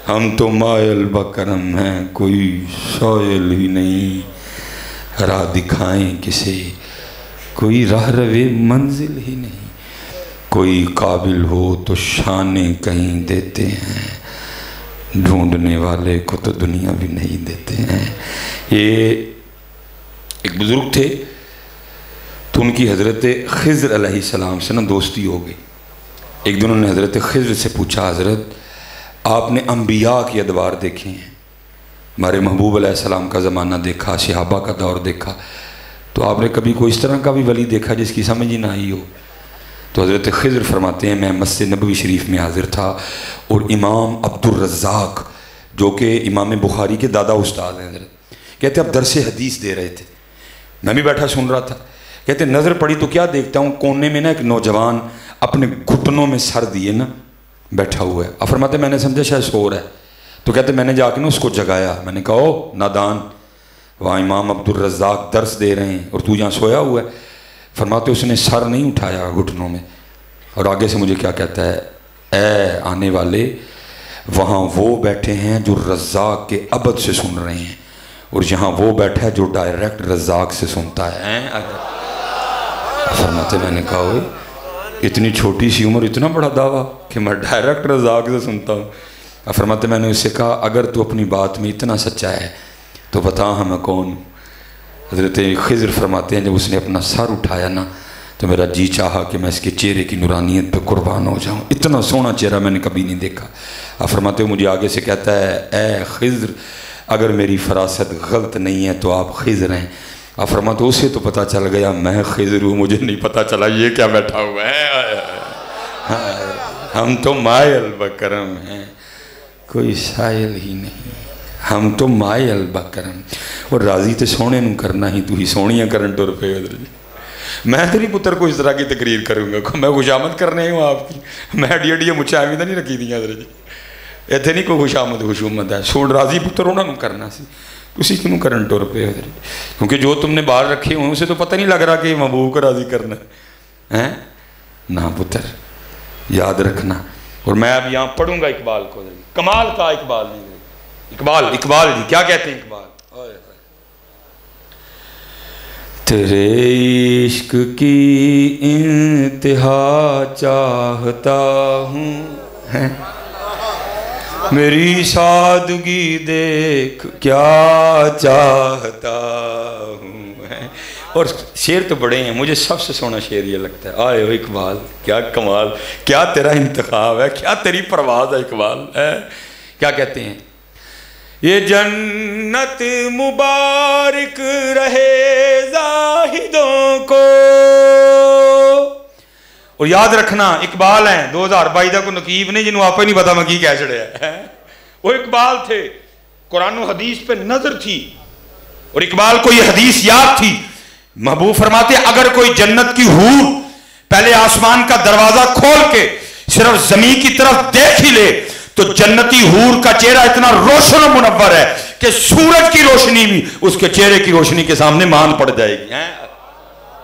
हम तो मायल बकरम हैं कोई सोयल ही नहीं, राह दिखाएं किसे कोई राह रवे मंजिल ही नहीं, कोई काबिल हो तो शाने कहीं देते हैं, ढूंढने वाले को तो दुनिया भी नहीं देते हैं। ये एक बुज़ुर्ग थे, तो उनकी हज़रत खिज़्र अलैहिस्सलाम से ना दोस्ती हो गई। एक दिन उन्होंने हज़रत खिज़्र से पूछा, हज़रत आपने अम्बिया के अदवार देखे हैं, हमारे महबूब अलैहिस्सलाम का ज़माना देखा, सहाबा का दौर देखा, तो आपने कभी कोई इस तरह का भी वली देखा जिसकी समझ ही ना आई हो? तो हज़रत खिज़्र फरमाते हैं मैं मस्जिद नबवी शरीफ में हाज़िर था और इमाम अब्दुर रज़्ज़ाक़ जो कि इमाम बुखारी के दादा उस्ताद हैं, हज़रत कहते अब दरसे हदीस दे रहे थे, मैं भी बैठा सुन रहा था। कहते नज़र पड़ी तो क्या देखता हूँ, कोने में ना एक नौजवान अपने घुटनों में सर दिए ना बैठा हुआ है। अब फरमाते मैंने समझा शायद सो रहा है, तो कहते मैंने जाके ना उसको जगाया। मैंने कहा ओ नादान, वहाँ इमाम अब्दुल रज़्ज़ाक़ दर्स दे रहे हैं और तू यहाँ सोया हुआ है। फरमाते उसने सर नहीं उठाया घुटनों में, और आगे से मुझे क्या कहता है, ए आने वाले, वहाँ वो बैठे हैं जो रज़्ज़ाक़ के अबद से सुन रहे हैं, और यहाँ वो बैठा है जो डायरेक्ट रज़्ज़ाक़ से सुनता है। फरमाते मैंने कहा ओए इतनी छोटी सी उम्र इतना बड़ा दावा कि मैं डायरेक्ट रज़्ज़ाक़ से सुनता हूँ। फरमाते मैंने उससे कहा अगर तू अपनी बात में इतना सच्चा है तो बता मैं कौन। हज़रत खिज़र फरमाते हैं जब उसने अपना सर उठाया ना तो मेरा जी चाहा कि मैं इसके चेहरे की नूरानियत पे कुर्बान हो जाऊँ, इतना सोना चेहरा मैंने कभी नहीं देखा। फरमाते मुझे आगे से कहता है ए खिज़र, अगर मेरी फरासत गलत नहीं है तो आप खिज़र हैं। फरमाते उसे तो पता चल गया मैं खिज़र हूँ, मुझे नहीं पता चला ये क्या बैठा हुआ है। हम तो मायल बकरम हैं, कोई सायल ही नहीं, हम तो मायल बकरम। और राजी तो सोने नू करना ही, तू ही सोनिया करन टुर पे। मैं तेरी पुत्र को इस तरह की तकरीर करूँगा, मैं खुशामद करने हूँ आपकी, मैं अड्डी अड्डिया मुझे एवं तो नहीं रखी दी जी, इतने नहीं कोई खुशामद खुशूमत है। सोन राजी पुत्र उन्होंने करना सी, उसी क्यों करन टुर पे। क्योंकि जो तुमने बाहर रखे हुए उसे तो पता नहीं लग रहा कि महबूब को राजी करना है ना पुत्र, याद रखना। और मैं अब यहाँ पढ़ूंगा इकबाल को, कमाल का इकबाल नहीं, इकबाल इकबाल जी क्या कहते हैं इकबाल, तेरे इश्क की इंतहा चाहता हूँ, मेरी सादगी देख क्या चाहता हूँ। और शेर तो बड़े हैं, मुझे सबसे सोना शेर ये लगता है, आए हो इकबाल क्या कमाल, क्या तेरा इंतखाब है, क्या तेरी परवाज़ है इकबाल है। क्या कहते हैं, ये जन्नत मुबारक रहे जाहिदों को। और याद रखना इकबाल हैं 2022 का को नकीब नहीं जिन्होंने आपको नहीं पता मैं की कह चढ़िया है। वो इकबाल थे, कुरान और हदीस पे नजर थी और इकबाल को ये हदीस याद थी। महबूब फरमाते अगर कोई जन्नत की हूर पहले आसमान का दरवाजा खोल के सिर्फ जमीन की तरफ देख ही ले तो जन्नती हूर का चेहरा इतना रोशन और मुनव्वर है कि सूरज की रोशनी भी उसके चेहरे की रोशनी के सामने मान पड़ जाएगी।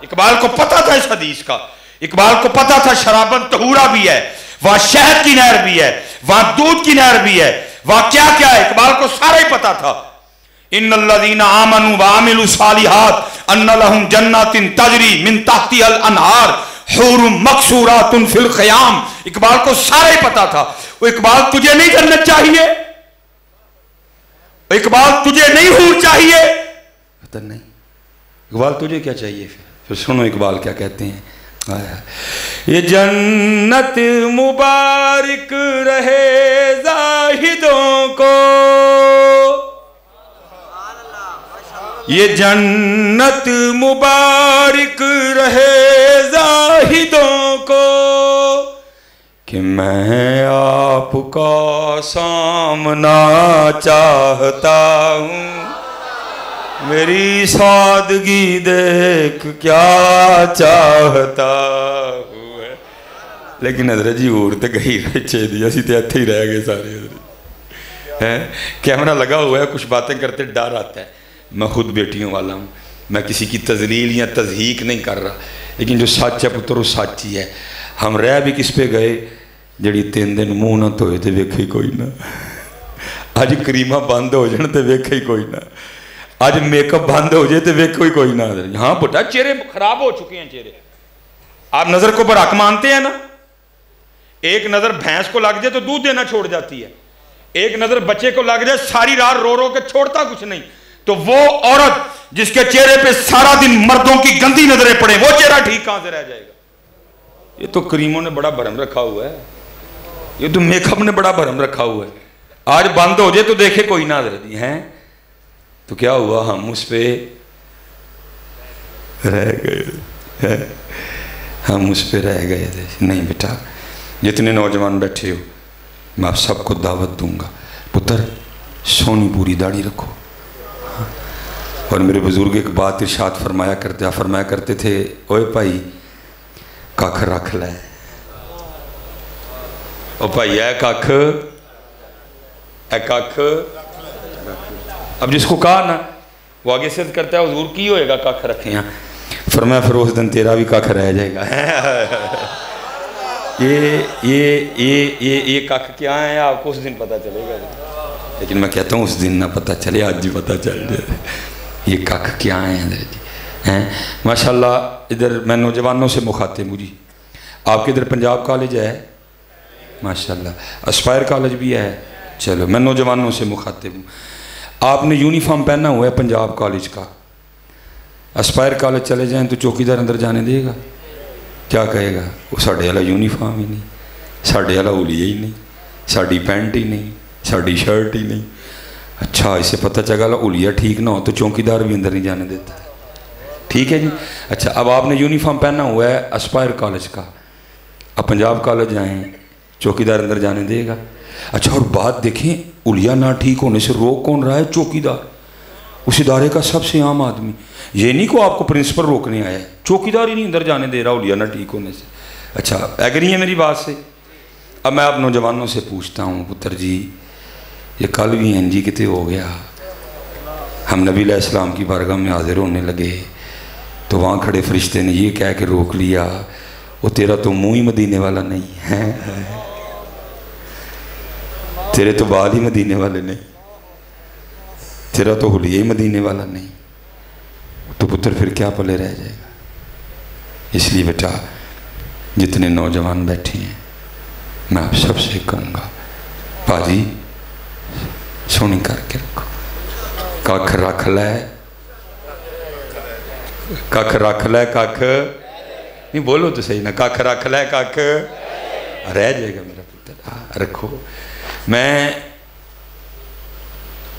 इकबाल को पता था इस हदीस का, इकबाल को पता था शराबन तहूरा भी है, वहां शहद की नहर भी है, वहां दूध की नहर भी है, वहां क्या क्या है इकबाल को सारा ही पता था। इन्नल्लज़ीना आमनू व आमिलू सालिहात अन्ना लहुम जन्नातिन तजरी मिन तहतिहल अनहार हुरुम मकसूरातुन फिल ख़याम। इकबाल को सारा ही पता था। वो इकबाल तुझे नहीं जन्नत चाहिए, इकबाल तुझे नहीं हूर चाहिए, पता नहीं इकबाल तुझे क्या चाहिए। फिर सुनो इकबाल क्या कहते हैं, ये जन्नत मुबारक रहे जाहिदों को, ये जन्नत मुबारक रहे जाहिदों को कि मैं आपका सामना चाहता हूँ, मेरी सादगी देख क्या चाहता हूँ। लेकिन हज़रत जी और तो गई बच्चे दी, असी तो इत्थे ही रह गए सारे हैं। कैमरा लगा हुआ है, कुछ बातें करते डर आता है। मैं खुद बेटियों वाला हूँ, मैं किसी की तजलील या तजहीक नहीं कर रहा, लेकिन जो सच है पुत्र वो सच ही है। हम रह भी किस पे गए, जड़ी 3 दिन मुँह ना धोए तो वेखे ही कोई ना, अज करीमा बंद हो जाए तो वेखे ही कोई ना, आज मेकअप बंद हो जाए तो वेखो ही कोई ना। हाँ बेटा चेहरे खराब हो चुके हैं चेहरे। आप नजर को बरहक मानते हैं ना, एक नजर भैंस को लग जाए तो दूध देना छोड़ जाती है, एक नजर बच्चे को लग जाए सारी रात रो रो के छोड़ता कुछ नहीं। तो वो औरत जिसके चेहरे पे सारा दिन मर्दों की गंदी नजरें पड़े, वो चेहरा ठीक कहां से रह जाएगा। ये तो करीमों ने बड़ा भरम रखा हुआ है, ये तो मेकअप ने बड़ा भरम रखा हुआ है। आज बंद हो जाए तो देखे कोई ना है, तो क्या हुआ, हम उस पे रह गए, हम उस पे रह गए थे। नहीं बेटा, जितने नौजवान बैठे हो मैं आप सबको दावत दूंगा, पुत्र सोनी पूरी दाढ़ी रखो, और मेरे बुजुर्ग एक बात इरशाद फरमाया करते थे, ओए भाई कख रख लै। ओ भाई है कख, अब जिसको कहा ना वो आगे से करता है, हुजूर की होएगा कख रखे हैं। फरमाया फिर उस दिन तेरा भी कख रह जाएगा। ये कख क्या है आपको उस दिन पता चलेगा, लेकिन मैं कहता हूँ उस दिन ना पता चले, आज ही पता चल जाए ये कख क्या है हैं। माशाल्लाह इधर मैं नौजवानों से मुखातिब हूँ जी। आपके इधर पंजाब कॉलेज है माशाल्लाह, एस्पायर कॉलेज भी है। चलो मैं नौजवानों से मुखातिब हूँ। आपने यूनिफॉर्म पहना हुआ है पंजाब कॉलेज का, एस्पायर कॉलेज चले जाएं तो चौकीदार अंदर जाने देगा? क्या कहेगा? वो साढ़े वाला यूनिफॉर्म ही नहीं, साढ़े वाला हुलिया ही नहीं, साड़ी पैंट ही नहीं, साड़ी शर्ट ही नहीं। अच्छा इससे पता चला हुलिया ठीक ना हो तो चौकीदार भी अंदर नहीं जाने देता। ठीक है जी। अच्छा अब आपने यूनिफॉर्म पहना हुआ है एस्पायर कॉलेज का, अब पंजाब कॉलेज जाएँ चौकीदार अंदर जाने देगा? अच्छा और बात देखें, हुलिया ना ठीक होने से रोक कौन रहा है? चौकीदार, उस इदारे का सबसे आम आदमी। ये नहीं को आपको प्रिंसिपल रोकने आया है, चौकीदार ही नहीं अंदर जाने दे रहा हुलिया ना ठीक होने से। अच्छा एग्री है मेरी बात से? अब मैं आप नौजवानों से पूछता हूँ, पुत्र जी ये कल भी एन जी कितने हो गया, हम नबी अलैहिस्सलाम की बारगाह में हाजिर होने लगे तो वहाँ खड़े फरिश्ते ने ये कह के रोक लिया, वो तेरा तो मुँह ही मदीने वाला नहीं है, तेरे तो बाल ही मदीने वाले नहीं, तेरा तो हुलिया ही मदीने वाला नहीं, तो पुत्र फिर क्या पले रह जाएगा। इसलिए बेटा जितने नौजवान बैठे हैं मैं आप सबसे कहूँगा, पाजी सोनी करके रखो, कख रख लै, कख रख लै, कख नहीं बोलो तो सही ना, कख रख लै, कख रह जाएगा मेरा पुत्र, रखो। मैं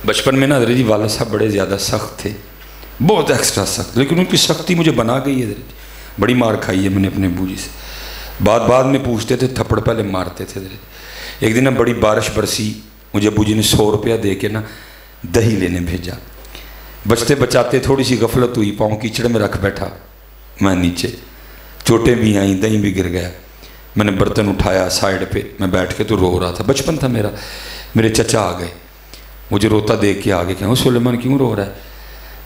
बचपन में ना हज़रत जी वाला साहब बड़े ज़्यादा सख्त थे, बहुत एक्स्ट्रा सख्त, लेकिन उनकी सख्ती मुझे बना गई है हज़रत जी। बड़ी मार खाई है मैंने अपने बूजी से, बाद में पूछते थे, थप्पड़ पहले मारते थे हज़रत जी। एक दिन ना बड़ी बारिश बरसी, मुझे बूजी ने 100 रुपया दे के ना दही लेने भेजा। बचते बचाते थोड़ी सी गफलत हुई, पाँव कीचड़ में रख बैठा मैं नीचे, चोटें भी आई, दही भी गिर गया। मैंने बर्तन उठाया साइड पे, मैं बैठ के तो रो रहा था, बचपन था मेरा। मेरे चचा आ गए, मुझे रोता देख के आगे कहें, सुलेमान क्यों रो रहा है?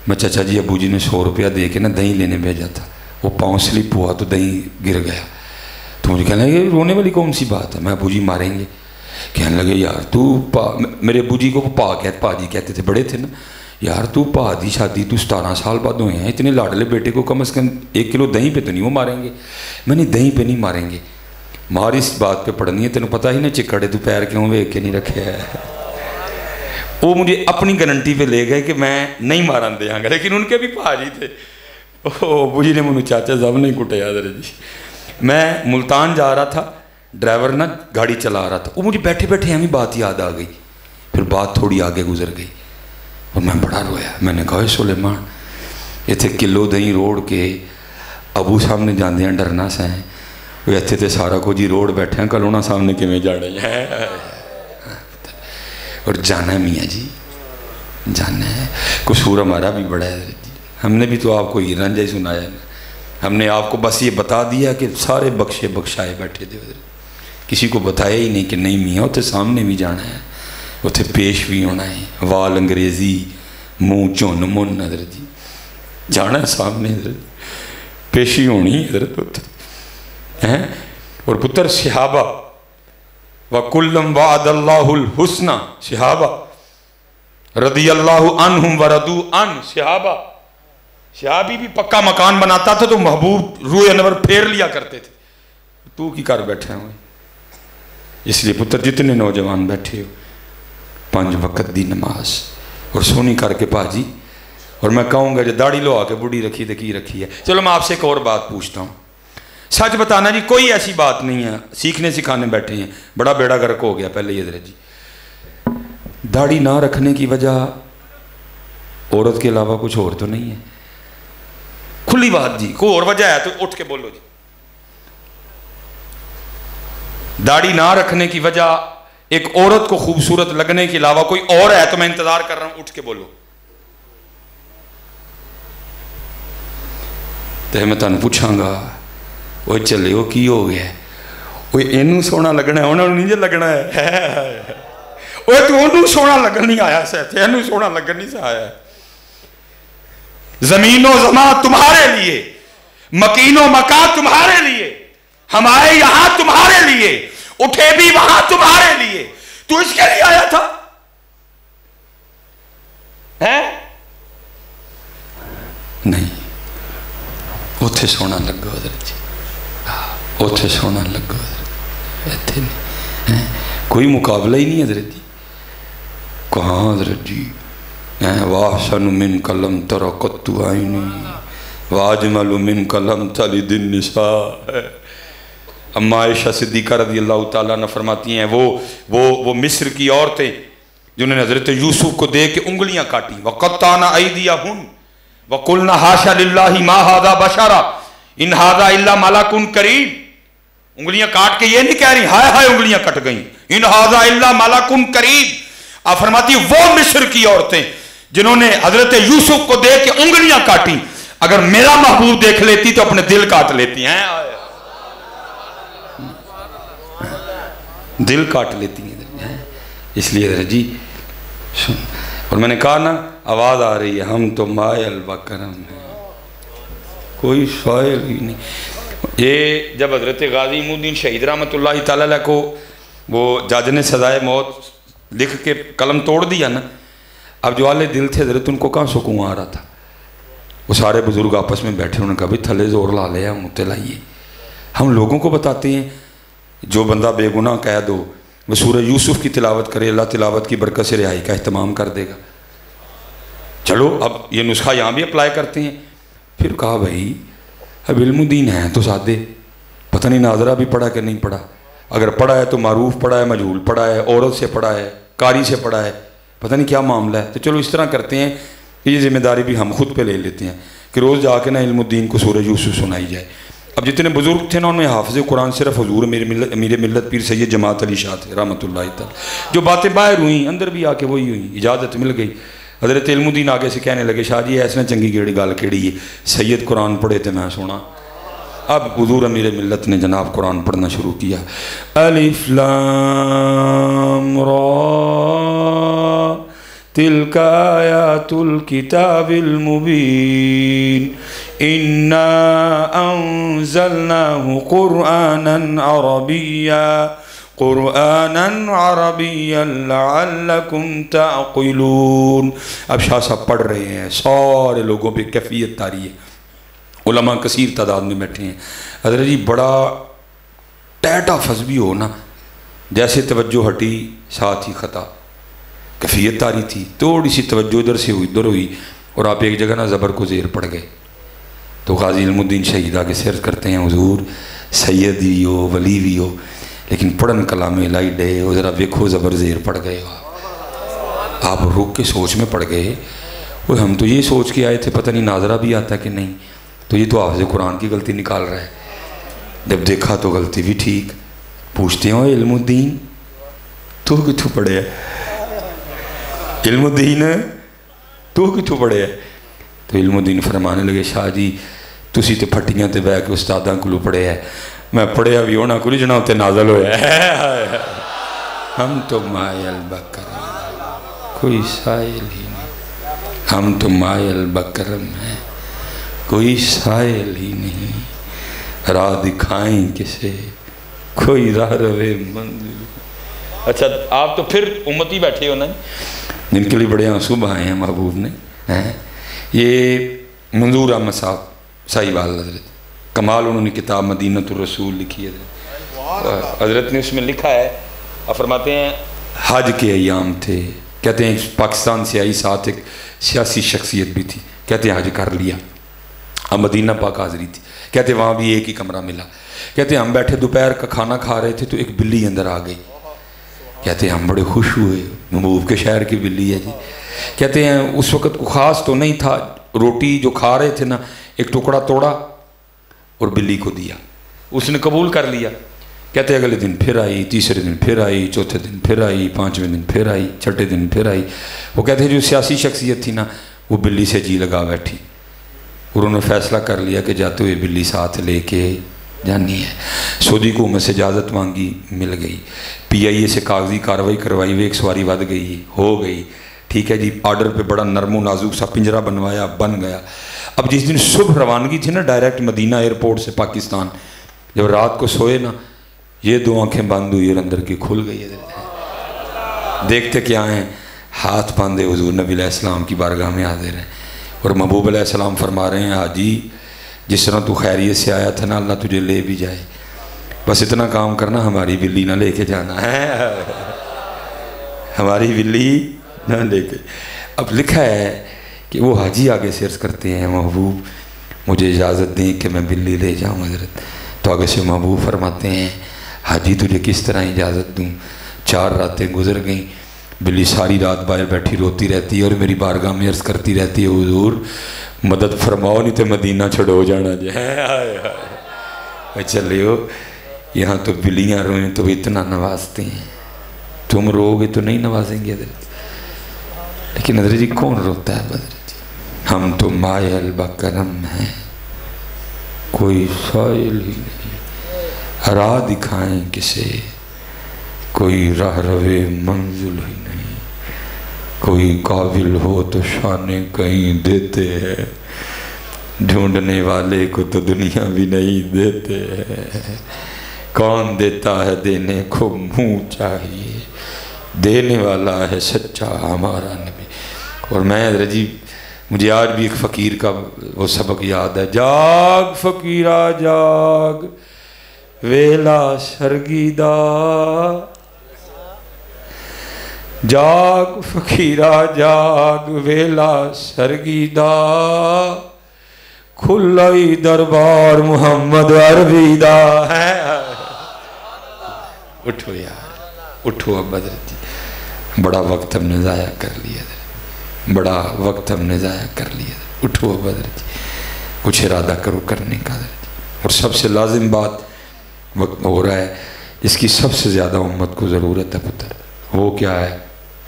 मैं चाचा जी अबू जी ने 100 रुपया दे के ना दही लेने भेजा था, वो पाँव स्लिप हुआ तो दही गिर गया। तो मुझे कहने लगे रोने वाली कौन सी बात है? मैं अबू जी मारेंगे। कहने लगे यार तू मेरे अबू जी को पाजी कहते थे, बड़े थे ना, यार तू पा दी शादी तू 17 साल बाद हुए हैं, इतने लाडले बेटे को कम से कम 1 किलो दही पे तो नहीं वो मारेंगे। मैंने दही पे नहीं मारेंगे, मार इस बात पे पड़नी है, तेन पता ही ना चिकड़े तू पैर क्यों वेख के नहीं रखे है। वो मुझे अपनी गारंटी पे ले गए कि मैं नहीं मारन देंगे, लेकिन उनके भी भाजी थे। ओह बुजी ने मुझे चाचा साहब नहीं कुटाया जी। मैं मुल्तान जा रहा था, ड्राइवर ना गाड़ी चला रहा था, वो मुझे बैठे बैठे हमें बात याद आ गई, फिर बात थोड़ी आगे गुजर गई और मैं बड़ा रोया। मैंने कहा सुलेमान इतने किलो दही रोड़ के अबू सामने जाते हैं डरना सा है, वो इतने तो सारा कुछ ही रोड बैठे हैं, कल उन्होंने सामने किमें जाने है। और जाना है मियाँ जी, जाना है, कसूर हमारा भी बड़ा है। हमने भी तो आपको ही रंजा ही सुनाया ना, हमने आपको बस ये बता दिया कि सारे बख्शे बख्शाए बैठे थे, किसी को बताया ही नहीं कि नहीं मियाँ उत्थे सामने भी जाना है, उत्थे पेश भी होना है, वाल अंग्रेजी मुँह झुन मुन हज़रत जी जाना है सामने, हज़रत पेशी होनी हज़रत उत्थे हैं। और पुत्र सहाबा वकुल्लम वादल्लाहुल हुस्ना, सहाबा रदियल्लाहु अन्हुम व रदू अन, सहाबा सहाबी भी पक्का मकान बनाता था तो महबूब रूए अनवर फेर लिया करते थे, तू की कर बैठे हुए। इसलिए पुत्र जितने नौजवान बैठे हो 5 वक्त दी नमाज और सोनी करके भाजी। और मैं कहूँगा जो दाढ़ी लो आके बूढ़ी रखी तो की रखी है। चलो मैं आपसे एक और बात पूछता हूँ, सच बताना जी, कोई ऐसी बात नहीं है, सीखने सिखाने बैठे हैं, बड़ा बेड़ा गर्क हो गया पहले ये हज़रत जी। दाढ़ी ना रखने की वजह औरत के अलावा कुछ और तो नहीं है? खुली बात जी, कोई और वजह है तो उठ के बोलो जी। दाढ़ी ना रखने की वजह एक औरत को खूबसूरत लगने के अलावा कोई और है तो मैं इंतजार कर रहा हूं, उठ के बोलो। तो मैं तुहानू पूछांगा वो चले वो की हो गया, वो इनू सोहना लगना उन्होंने नहीं जे लगना है। वो तू ओनू सोहना लगन नहीं आया से, इनू सोहना लगन नहीं से आया। जमीनो जमा तुम्हारे लिए, मकीनो मका तुम्हारे लिए, हम आए यहां तुम्हारे लिए, उठे भी वहां तुम्हारे लिए। तू इसके लिए आया था है? नहीं, उथे सोना लगो हजरत जी, उथे सोना लगो इत्थे नहीं, कोई मुकाबला ही नहीं हजरत जी। कहाँ हजरत जी वाह सनु मिन कलम तरा कत्तु आईनी वाजमलु मिन कलम तली दिन निसा। अम्मा आयशा सिद्दीक़ा रज़ी अल्लाह ताला अन्हा फरमाती हैं वो मिस्र की औरतें जिन्होंने हजरत यूसुफ को देख के उंगलियां काटी, वक़त्ताना अयदियहुन वक़ुलना हाशा लिल्लाहि मा हाज़ा बशरा इन हाज़ा इल्ला मलकुन करीम। उंगलियां काट के ये नहीं कह रही हाय हाय उंगलियां कट गई, इन हाज़ा इल्ला मलकुन करीम। आप फरमाती वो मिस्र की औरतें जिन्होंने हजरत यूसुफ को देख के उंगलियां काटी, अगर मेरा महबूब देख लेती तो अपने दिल काट लेती हैं, दिल काट लेती हैं। इसलिए जी सुन, और मैंने कहा ना आवाज आ रही है, हम तो मायल बकरम है, कोई शायर ही नहीं। ये जब हजरत गाजी इमामुद्दीन शहीद रहमतुल्लाह तआला अलैह को वो जज ने सजाए मौत लिख के कलम तोड़ दिया ना, अब जो वाले दिल थे हजरत उनको कहाँ सुकून आ रहा था। वो सारे बुजुर्ग आपस में बैठे, उन्होंने कहा भाई थले जोर ला लिया, हम उत्ते लाइए। हम लोगों को बताते हैं जो बंदा बेगुनाह कैद हो वो सूरह यूसुफ की तिलावत करे, अल्लाह तिलावत की बरकत से रिहाई का एहतमाम कर देगा। चलो अब ये नुस्खा यहाँ भी अप्लाई करते हैं। फिर कहा भाई अब इल्मुद्दीन है तो सादे, पता नहीं नाजरा भी पढ़ा कि नहीं पढ़ा, अगर पढ़ा है तो मारूफ पढ़ा है, मजहूल पढ़ा है, औरत से पढ़ा है, कारी से पढ़ा है, पता नहीं क्या मामला है। तो चलो इस तरह करते हैं कि ये जिम्मेदारी भी हम खुद पे ले लेते हैं कि रोज़ जाके ना इल्मुद्दीन को सूरह यूसुफ सुनाई जाए। अब जितने बुजुर्ग थे ना उनमें हाफिज़ कुरान सिर्फ हुजूर मेरे मिल्लत पीर सैयद जमात अली शाह थे रहमतुल्लाह तआला। जो बातें बाहर हुई अंदर भी आके वही हुई, इजाज़त मिल गई। हज़रत इल्मुद्दीन आगे से कहने लगे शाह जी ऐसा चंगी केड़ी गल केड़ी है, सैयद कुरान पढ़े तो मैं सुना। अब हुजूर मेरे मिल्लत ने जनाब कुरान पढ़ना शुरू किया। अलिफ लाम रा तिल्का आयातुल किताबिल मुबीन इन्ना अंज़लनाहु कुरआनन अरबिय्यन लअल्लकुम ताक़िलून। अब शाह साहब पढ़ रहे हैं, सारे लोगों पे कैफियत तारी है, उलमा कसीर तादाद में बैठे हैं। हज़रत जी बड़ा टैटा फस भी हो ना, जैसे तवज्जो हटी साथ ही ख़ता, कैफियत तारी थी, थोड़ी सी तवज्जो इधर से हुई उधर हुई और आप एक जगह ना ज़बर को ज़ेर पड़ गए। तो गाजी इल्मुद्दीन शहीद आके सिर करते हैं हुजूर सैयद भी हो वली भी हो लेकिन पढ़न कलाम इलाही डे हो, ज़रा वेखो ज़बर ज़ेर पड़ गए। आप रुक के सोच में पड़ गए, वो हम तो ये सोच के आए थे पता नहीं नाजरा भी आता कि नहीं, तो ये तो हाफ़िज़ कुरान की गलती निकाल रहा है। जब देखा तो गलती भी ठीक। पूछते हो इल्मुद्दीन तू कितों पढ़े है, इल्मुद्दीन तू कितों पढ़े है? तो इल्मुद्दीन फरमाने लगे शाह जी तुसी तो फट्टियां ते बह के उस्तादां कोलों पढ़े है, मैं पढ़िया भी होना कुछ जना उत्ते नाज़िल होया है। हम तो मायल बकरम कोई साइल ही नहीं, हम तो मायल बकरम है कोई साइल ही नहीं, राह दिखाएं किसे कोई राह रवे मंजिल। अच्छा आप तो फिर उम्मती बैठे हो ना, जिनके लिए बड़े आंसू बहाए हैं महबूब ने हैं। ये मंजूर अहमद साहब साहिबाल हजरत कमाल, उन्होंने किताब मदीनतुर रसूल लिखी है हजरत ने, उसमें लिखा है और फरमाते हैं हज के अयाम थे, कहते हैं पाकिस्तान से आई, साथ एक सियासी शख्सियत भी थी, कहते हैं हज कर लिया। अब मदीना पाक हाज़री थी, कहते वहाँ भी एक ही कमरा मिला, कहते हम बैठे दोपहर का खाना खा रहे थे तो एक बिल्ली अंदर आ गई, कहते हम बड़े खुश हुए, महबूब के शहर की बिल्ली है जी। कहते हैं उस वक़्त ख़ास तो नहीं था, रोटी जो खा रहे थे ना एक टुकड़ा तोड़ा और बिल्ली को दिया, उसने कबूल कर लिया। कहते अगले दिन फिर आई, तीसरे दिन फिर आई, चौथे दिन फिर आई, पाँचवें दिन फिर आई, छठे दिन फिर आई। वो कहते जो सियासी शख्सियत थी ना वो बिल्ली से जी लगा बैठी। उन्होंने फैसला कर लिया कि जाते हुए बिल्ली साथ लेके जानी है। सऊदी हुकूमत से इजाज़त मांगी, मिल गई। PIA से कागजी कार्रवाई करवाई हुई, एक सवारी बढ़ गई, हो गई, ठीक है जी। आर्डर पे बड़ा नरमो नाजुक सा पिंजरा बनवाया, बन गया। अब जिस दिन सुबह रवानगी थी ना डायरेक्ट मदीना एयरपोर्ट से पाकिस्तान, जब रात को सोए ना, ये 2 आंखें बंद हुई और अंदर की खुल गई है। देखते क्या हैं, हाथ बांधे हुजूर नबी अलैहिस्सलाम की बारगाह में हाज़िर हैं और महबूब अलैहिस्सलाम फरमा रहे हैं, हाजी जिस तरह तू खैरियत से आया था ना, अल्लाह तुझे ले भी जाए, बस इतना काम करना, हमारी बिल्ली ना लेके जाना है, हमारी बिल्ली ना लेके। अब लिखा है कि वो हाजी आगे से अर्ज़ करते हैं, महबूब मुझे इजाज़त दें कि मैं बिल्ली ले जाऊँ हज़रत। तो आगे से महबूब फरमाते हैं, हाजी तुझे किस तरह इजाज़त दूँ। 4 रातें गुजर गईं, बिल्ली सारी रात बाहर बैठी रोती रहती है और मेरी बारगाह में अर्ज़ करती रहती है, हुजूर मदद फरमाओ नहीं तो मदीना छोड़ो जाना जो है। चलियो यहाँ तो बिल्लियाँ रोएं तो इतना नवाजते हैं, तुम रोगे तो नहीं नवाजेंगे हज़रत। लेकिन हज़रत जी कौन रोता है बदर जी, हम तो मायल बकरम हैं, कोई साइल ही नहीं, राह दिखाएं किसे, कोई राह रवे मंजिल ही नहीं, कोई काबिल हो तो शाने कहीं देते हैं, ढूंढने वाले को तो दुनिया भी नहीं देते हैं, कौन देता है देने को मुँह चाहिए, देने वाला है सच्चा हमारा नबी। और मैं हज़रत जी मुझे आज भी एक फ़कीर का वो सबक याद है, जाग फ़कीरा जाग वेला सरगीदा, जाग फ़कीरा जाग वेला सरगीदा, खुलाई दरबार मोहम्मद अरबीदा है। उठो यार उठो, अब बदर जी बड़ा वक्त हमने ज़ाया कर लिया, बड़ा वक्त हमने ज़ाया कर लिया, उठो अब बदर जी कुछ इरादा करो करने का। और सबसे लाजिम बात वक्त हो रहा है, इसकी सबसे ज़्यादा उम्मत को ज़रूरत है पुत्र, वो क्या है,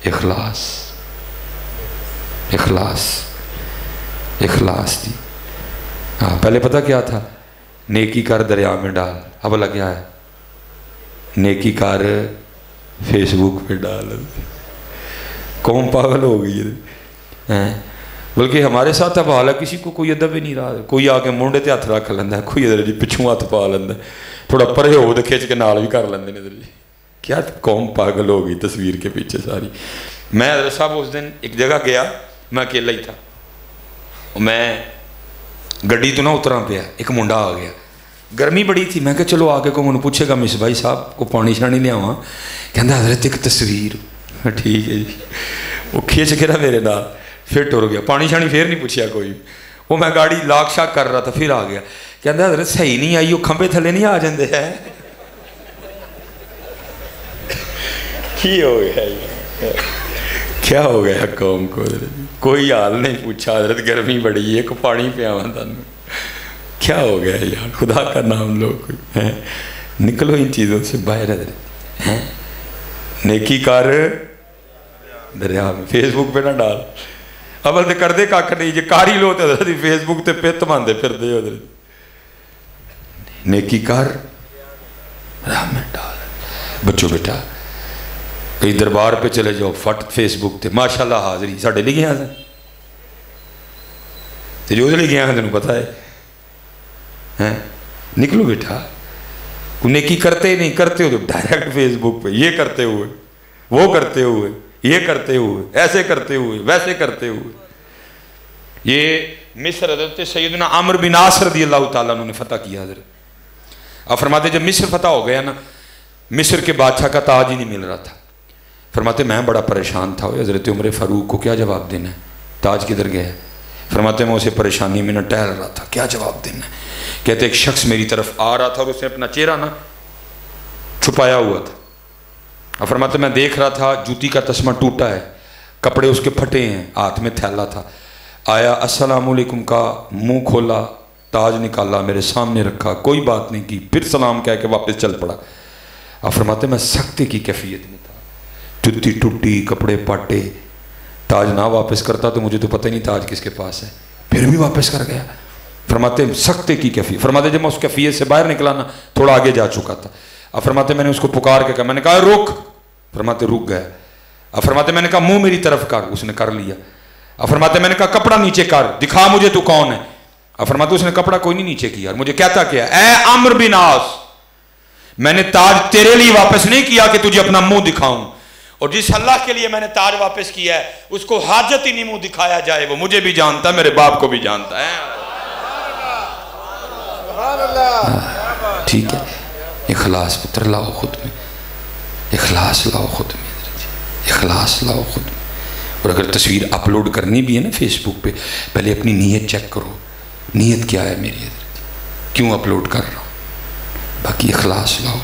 इखलास। इखलास इखलास जी। हाँ पहले पता क्या था, नेकी कर दरिया में डाल, अब लग गया है नेकी कर फेसबुक पे डाल। कौन पागल हो गई है। बल्कि हमारे साथ अब हाल है, किसी को कोई अदब ही नहीं रहा, कोई आके मुंडे ते हथ रख लेंदा, कोई इधर जी पिछू हथ पा लेंदा, थोड़ा परे हो तो खिंच के नाल भी कर लेंदे ने इधर जी। क्या कौम पागल हो गई तस्वीर के पीछे सारी। मैं हज़रत साहब उस दिन एक जगह गया, मैं अकेला ही था, मैं गड्डी तो ना उतरा पिया, एक मुंडा आ गया, गर्मी बड़ी थी, मैं कहा चलो आके को मैंने पूछेगा मिस भाई साहब को पानी शानी लियावा, कहता हज़रत एक तस्वीर। ठीक है जी, वो खिंच के ना मेरे नाल फिर टुर गया, पानी शानी फिर नहीं पूछा कोई, वो मैं गाड़ी लाक शाक कर रहा था, फिर आ गया, कहता हज़रत सही नहीं आई, वो खंबे थले नहीं आ जाते है। हो गया क्या हो गया कौम को, कोई हाल नहीं पूछा, हज़रत गर्मी बड़ी है को पानी पियावा तुम, क्या हो गया यार, खुदा का नाम लो है, निकलो इन चीज़ों से बाहर है। नेकी कर दरिया में, फेसबुक पे ना डाल, अवल तो करते कख नहीं, जे कार ही लो तो फेसबुक ते पित मानते फिरते उधर। नेकी कर राह में डाल। बच्चों बेटा कई दरबार पे चले जाओ, फट फेसबुक ते माशाल्लाह हाजरी साढ़े लिखे हैं, तो जो लिखे हैं तेन पता है। निकलो बेटा, नेकी करते ही नहीं, करते हो तो डायरेक्ट फेसबुक पे, ये करते हुए, वो करते हुए, ये करते हुए, ऐसे करते हुए, वैसे करते हुए। ये मिस्र हज़रत सैयदना आमिर बिन आस रज़ियल्लाहु ताला अन्हु ने फतह किया। हज़रत अब फरमाते जब मिस्र फतह हो गया ना, मिस्र के बादशाह का ताज ही नहीं मिल रहा था, फरमाते मैं बड़ा परेशान था, हज़रत उमर फारूक को क्या जवाब देना है, ताज किधर गया है। फरमाते मैं उसे परेशानी में न टहल रहा था, क्या जवाब देना है। कहते एक शख्स मेरी तरफ आ रहा था और उसने अपना चेहरा ना छुपाया हुआ था, और फरमाते मैं देख रहा था जूती का तस्मा टूटा है, कपड़े उसके फटे हैं, हाथ में थैला था, आया अस्सलाम वालेकुम का, मुंह खोला, ताज निकाला, मेरे सामने रखा, कोई बात नहीं की, फिर सलाम कह के वापस चल पड़ा। और फरमाते मैं सख्ती की कैफियत में था, जूती टूटी, कपड़े पाटे, ताज ना वापस करता तो मुझे तो पता ही नहीं ताज किसके पास है, फिर भी वापस कर गया। फरमाते सख्ते की कैफियत, फरमाते जब मैं उस कैफियत से बाहर निकला ना, थोड़ा आगे जा चुका था। अब फरमाते मैंने उसको पुकार के कहा, मैंने कहा रुक, फरमाते रुक गया। अब फरमाते मैंने कहा मुंह मेरी तरफ कर, उसने कर लिया। अब फरमाते मैंने कहा कपड़ा नीचे कर, दिखा मुझे तू कौन है। अब फरमाते उसने कपड़ा कोई नहीं नीचे किया, मुझे कहता क्या, ए अम्र बिन आस, मैंने ताज तेरे लिए वापस नहीं किया कि तुझे अपना मुंह दिखाऊं, और जिस अल्लाह के लिए मैंने ताज वापस किया है उसको हाजत ही नहीं मुंह दिखाया जाए, वो मुझे भी जानता है, मेरे बाप को भी जानता है। ठीक है, इखलास पुत्र लाओ खुद में, इखलास लाओ खुद में, इखलास लाओ खुद में। और अगर तस्वीर अपलोड करनी भी है ना फेसबुक पे, पहले अपनी नीयत चेक करो, नीयत क्या है मेरी, क्यों अपलोड कर रहा हूँ, बाकी इखलास लाओ।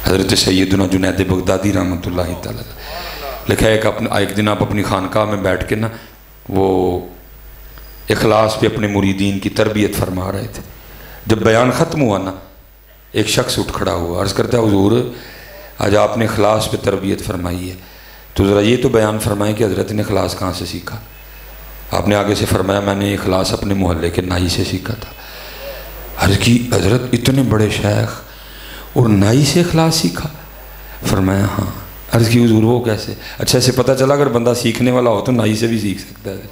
हज़रत सैयदना जुनैद बगदादी रहमतुल्लाहि तआला लिखा है कि एक दिन आप अपनी खानकाह में बैठ के ना वो इखलास पे अपने मुरीदीन की तरबियत फरमा रहे थे। जब बयान ख़त्म हुआ ना, एक शख्स उठ खड़ा हुआ, अर्ज़ करता है हुज़ूर आज आपने इखलास पे तरबियत फरमाई है, तो ज़रा ये तो बयान फरमाएं कि हज़रत ने इखलास कहाँ से सीखा। आपने आगे से फरमाया मैंने इखलास अपने मोहल्ले के नाई से सीखा था। अर्ज़ की हज़रत इतने बड़े शेख और नाई से इखलास सीखा? फरमाया हाँ। अर्ज़ की हुज़ूर वो कैसे? अच्छा ऐसे पता चला अगर बंदा सीखने वाला हो तो नाई से भी सीख सकता है,